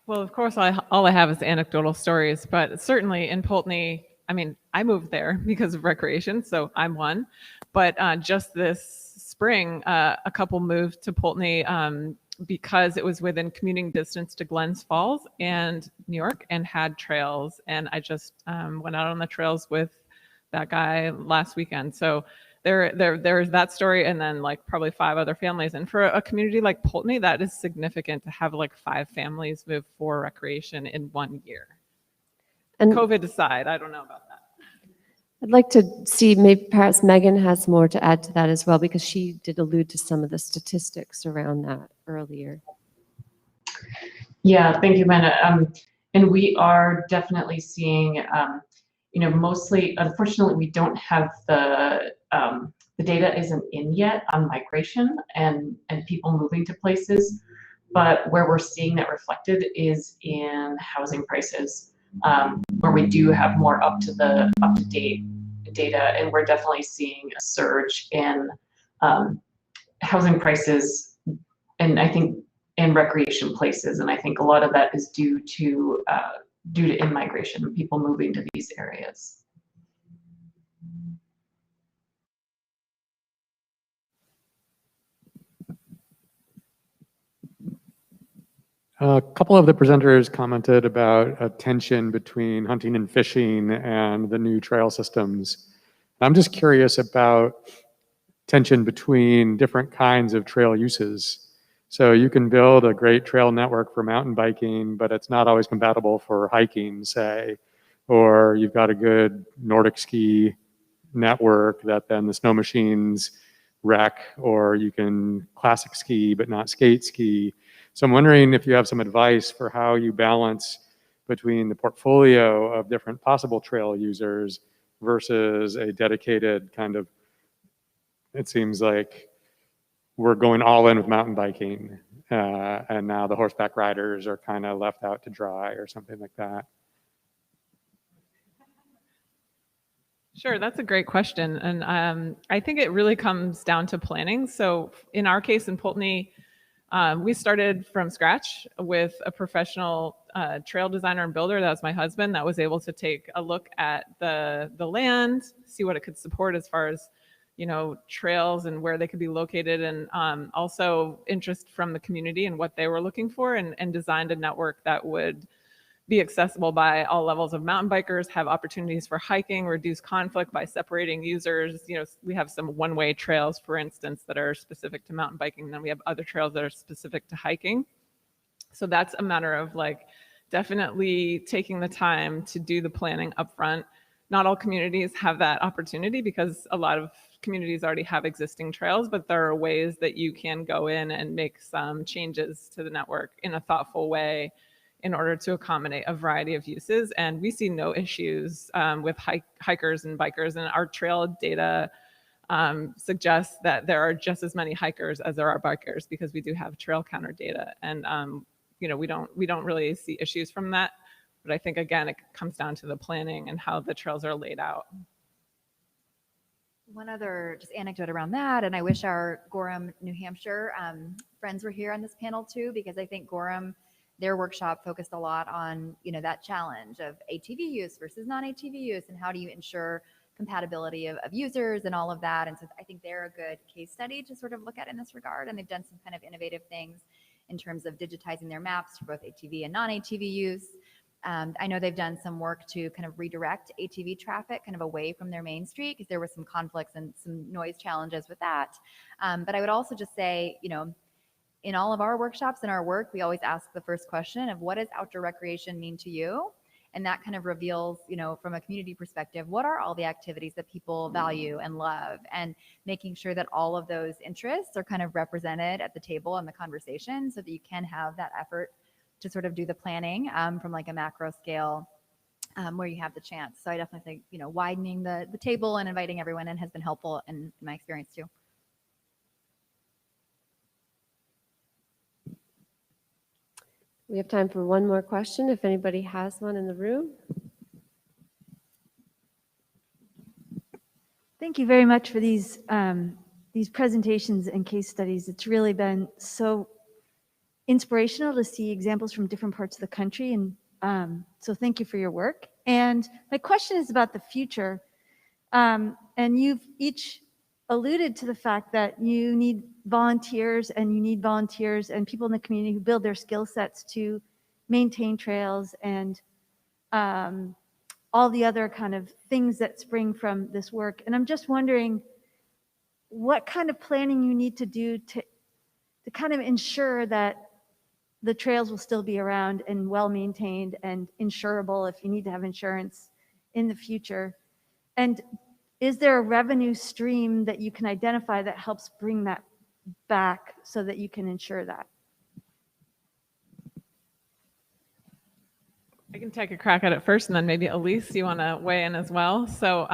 Well, of course, all I have is anecdotal stories, but certainly in Poultney, I mean, I moved there because of recreation, so I'm one. But just this spring, a couple moved to Poultney because it was within commuting distance to Glens Falls and New York and had trails. And I just went out on the trails with that guy last weekend. So there's that story, and then like probably 5 other families. And for a community like Poultney, that is significant to have like 5 families move for recreation in 1 year. And COVID aside, I don't know about that. I'd like to see, maybe perhaps Megan has more to add to that as well, because she did allude to some of the statistics around that earlier. Yeah, thank you, Amanda. And we are definitely seeing, mostly, unfortunately, we don't have the data isn't in yet on migration and people moving to places, but where we're seeing that reflected is in housing prices, where we do have more up to date data, and we're definitely seeing a surge in housing prices, and I think in recreation places, and I think a lot of that is due to in-migration, people moving to these areas. A couple of the presenters commented about a tension between hunting and fishing and the new trail systems. I'm just curious about tension between different kinds of trail uses. So you can build a great trail network for mountain biking, but it's not always compatible for hiking, say, or you've got a good Nordic ski network that then the snow machines wreck, or you can classic ski but not skate ski. So I'm wondering if you have some advice for how you balance between the portfolio of different possible trail users versus a dedicated kind of, it seems like we're going all in with mountain biking, and now the horseback riders are kind of left out to dry or something like that. Sure, that's a great question. And I think it really comes down to planning. So in our case in Poultney, we started from scratch with a professional trail designer and builder. That was my husband, that was able to take a look at the land, see what it could support as far as trails and where they could be located, and also interest from the community and what they were looking for, and designed a network that would be accessible by all levels of mountain bikers, have opportunities for hiking, reduce conflict by separating users. We have some one-way trails, for instance, that are specific to mountain biking, and then we have other trails that are specific to hiking. So that's a matter of definitely taking the time to do the planning upfront. Not all communities have that opportunity because a lot of communities already have existing trails, but there are ways that you can go in and make some changes to the network in a thoughtful way in order to accommodate a variety of uses. And we see no issues with hikers and bikers, and our trail data suggests that there are just as many hikers as there are bikers, because we do have trail counter data. And we don't really see issues from that. But I think, again, it comes down to the planning and how the trails are laid out. One other just anecdote around that, and I wish our Gorham, New Hampshire friends were here on this panel too, because I think Gorham, their workshop focused a lot on, that challenge of ATV use versus non-ATV use, and how do you ensure compatibility of users and all of that. And so I think they're a good case study to sort of look at in this regard. And they've done some kind of innovative things in terms of digitizing their maps for both ATV and non-ATV use. I know they've done some work to kind of redirect ATV traffic kind of away from their main street, because there were some conflicts and some noise challenges with that. But I would also just say, in all of our workshops and our work, we always ask the first question of, what does outdoor recreation mean to you? And that kind of reveals, from a community perspective, what are all the activities that people value and love, and making sure that all of those interests are kind of represented at the table in the conversation, so that you can have that effort to sort of do the planning from a macro scale where you have the chance. So I definitely think, widening the table and inviting everyone in has been helpful in my experience too. We have time for one more question, if anybody has one in the room. Thank you very much for these presentations and case studies. It's really been so inspirational to see examples from different parts of the country. And so thank you for your work. And my question is about the future. And you've each alluded to the fact that you need volunteers and people in the community who build their skill sets to maintain trails and all the other kind of things that spring from this work. And I'm just wondering what kind of planning you need to do to kind of ensure that the trails will still be around and well maintained and insurable if you need to have insurance in the future. And is there a revenue stream that you can identify that helps bring that back so that you can ensure that? I can take a crack at it first, and then maybe Elyse, you want to weigh in as well. So,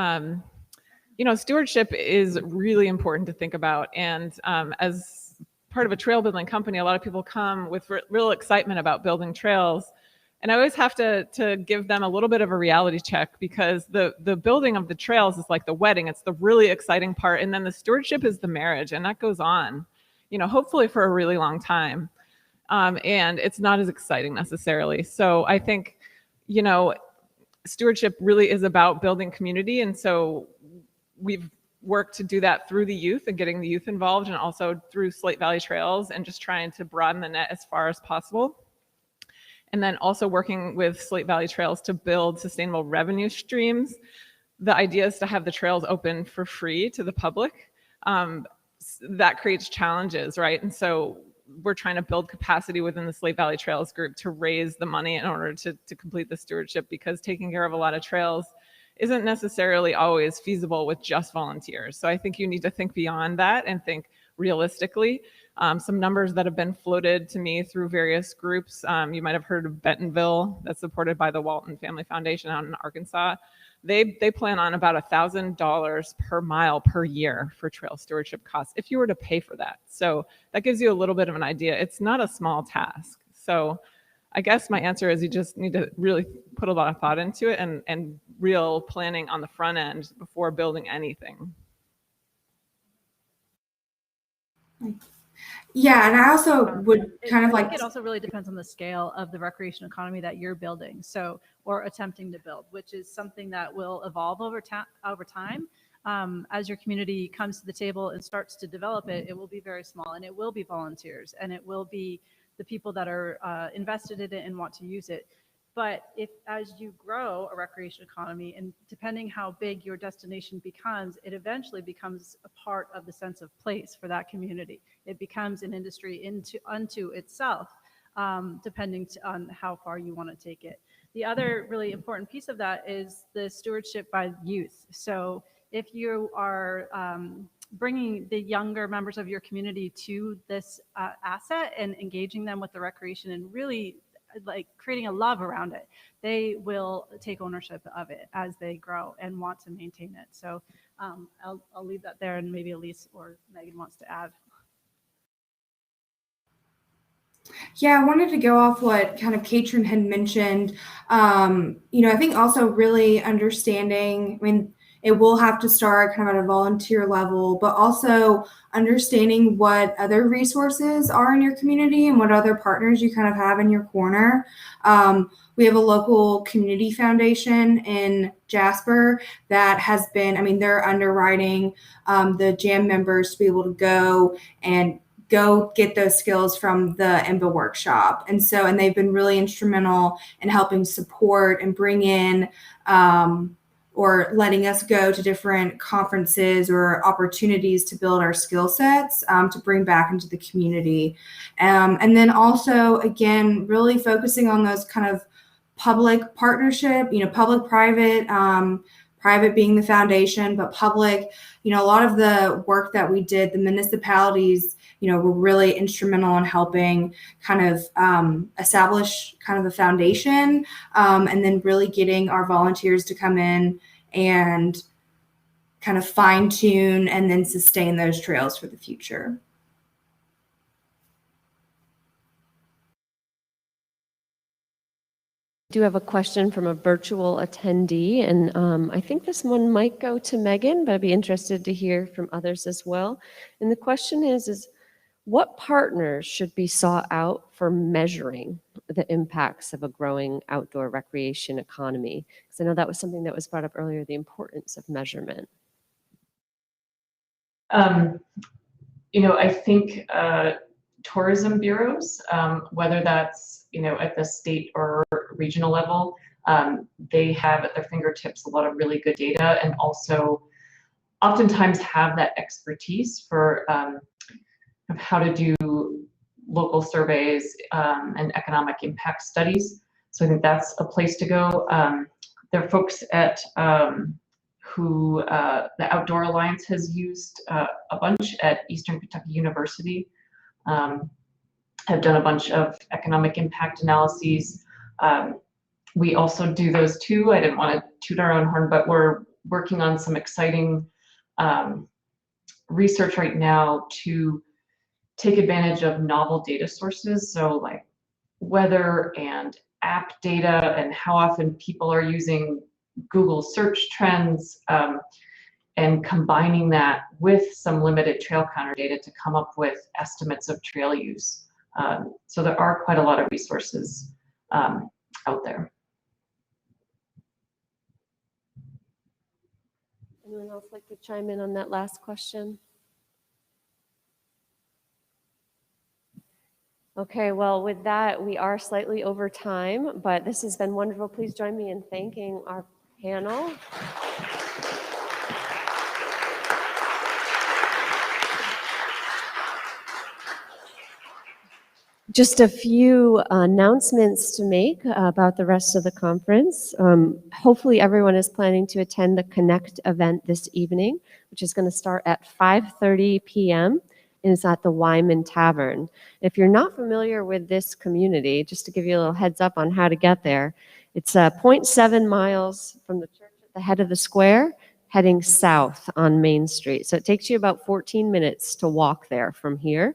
stewardship is really important to think about. And as part of a trail building company, a lot of people come with real excitement about building trails. And I always have to give them a little bit of a reality check, because the building of the trails is like the wedding. It's the really exciting part. And then the stewardship is the marriage, and that goes on, hopefully for a really long time. And it's not as exciting necessarily. So I think, stewardship really is about building community. And so we've worked to do that through the youth and getting the youth involved, and also through Slate Valley Trails, and just trying to broaden the net as far as possible. And then also working with Slate Valley Trails to build sustainable revenue streams. The idea is to have the trails open for free to the public. That creates challenges, right? And so we're trying to build capacity within the Slate Valley Trails group to raise the money in order to complete the stewardship, because taking care of a lot of trails isn't necessarily always feasible with just volunteers. So I think you need to think beyond that and think realistically. Some numbers that have been floated to me through various groups. You might have heard of Bentonville, that's supported by the Walton Family Foundation out in Arkansas. They plan on about $1,000 per mile per year for trail stewardship costs if you were to pay for that. So that gives you a little bit of an idea. It's not a small task. So I guess my answer is you just need to really put a lot of thought into it and real planning on the front end before building anything. Yeah, and I also would kind of I like. think it also really depends on the scale of the recreation economy that you're building, or attempting to build, which is something that will evolve over time. As your community comes to the table and starts to develop it, it will be very small, and it will be volunteers, and it will be the people that are invested in it and want to use it. But if, as you grow a recreation economy, and depending how big your destination becomes, it eventually becomes a part of the sense of place for that community. It becomes an industry unto itself, depending on how far you want to take it. The other really important piece of that is the stewardship by youth. So if you are bringing the younger members of your community to this asset and engaging them with the recreation and really like creating a love around it, they will take ownership of it as they grow and want to maintain it. So I'll leave that there, and maybe Elyse or Megan wants to add. Yeah, I wanted to go off what kind of Caitrin had mentioned. I think also really understanding, I mean, it will have to start kind of at a volunteer level, but also understanding what other resources are in your community and what other partners you kind of have in your corner. We have a local community foundation in Jasper that has been, I mean, they're underwriting the JAM members to be able to go get those skills from the ENVA workshop. And they've been really instrumental in helping support and bring in or letting us go to different conferences or opportunities to build our skill sets to bring back into the community. And then also, again, really focusing on those kind of public partnership, public-private, private being the foundation, but public, a lot of the work that we did, the municipalities, were really instrumental in helping kind of establish kind of a foundation, and then really getting our volunteers to come in and kind of fine tune and then sustain those trails for the future. I do have a question from a virtual attendee, and I think this one might go to Megan, but I'd be interested to hear from others as well. And the question is what partners should be sought out for measuring the impacts of a growing outdoor recreation economy? Because I know that was something that was brought up earlier, the importance of measurement. I think tourism bureaus, whether that's, at the state or regional level, they have at their fingertips a lot of really good data, and also oftentimes have that expertise for of how to do local surveys and economic impact studies. So I think that's a place to go. There are folks at who the Outdoor Alliance has used a bunch at Eastern Kentucky University, have done a bunch of economic impact analyses. We also do those too. I didn't want to toot our own horn, but we're working on some exciting research right now to take advantage of novel data sources. So like weather and app data and how often people are using Google search trends, and combining that with some limited trail counter data to come up with estimates of trail use. So there are quite a lot of resources out there. Anyone else like to chime in on that last question? Okay, well, with that, we are slightly over time, but this has been wonderful. Please join me in thanking our panel. Just a few announcements to make about the rest of the conference. Hopefully everyone is planning to attend the Connect event this evening, which is going to start at 5:30 p.m. and it's at the Wyman Tavern. If you're not familiar with this community, just to give you a little heads up on how to get there, it's 0.7 miles from the church at the head of the square, heading south on Main Street. So it takes you about 14 minutes to walk there from here.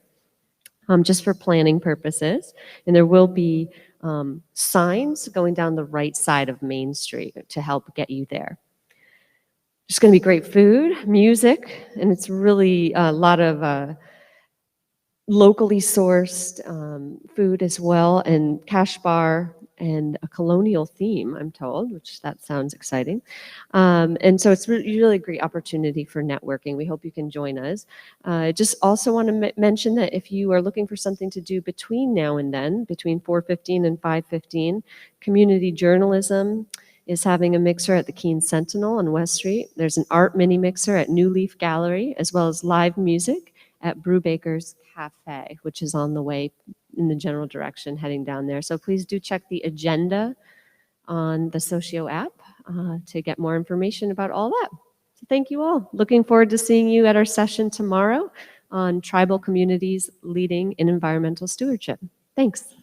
Just for planning purposes. And there will be signs going down the right side of Main Street to help get you there. There's going to be great food, music, and it's really a lot of locally sourced food as well, and cash bar, and a colonial theme, I'm told, which that sounds exciting. And so it's really a great opportunity for networking. We hope you can join us. I just also want to mention that if you are looking for something to do between now and then, between 4:15 and 5:15, community journalism is having a mixer at the Keene Sentinel on West Street. There's an art mini mixer at New Leaf Gallery, as well as live music at Brubaker's Cafe, which is on the way in the general direction heading down there. So please do check the agenda on the Socio app to get more information about all that. So thank you all. Looking forward to seeing you at our session tomorrow on tribal communities leading in environmental stewardship. Thanks.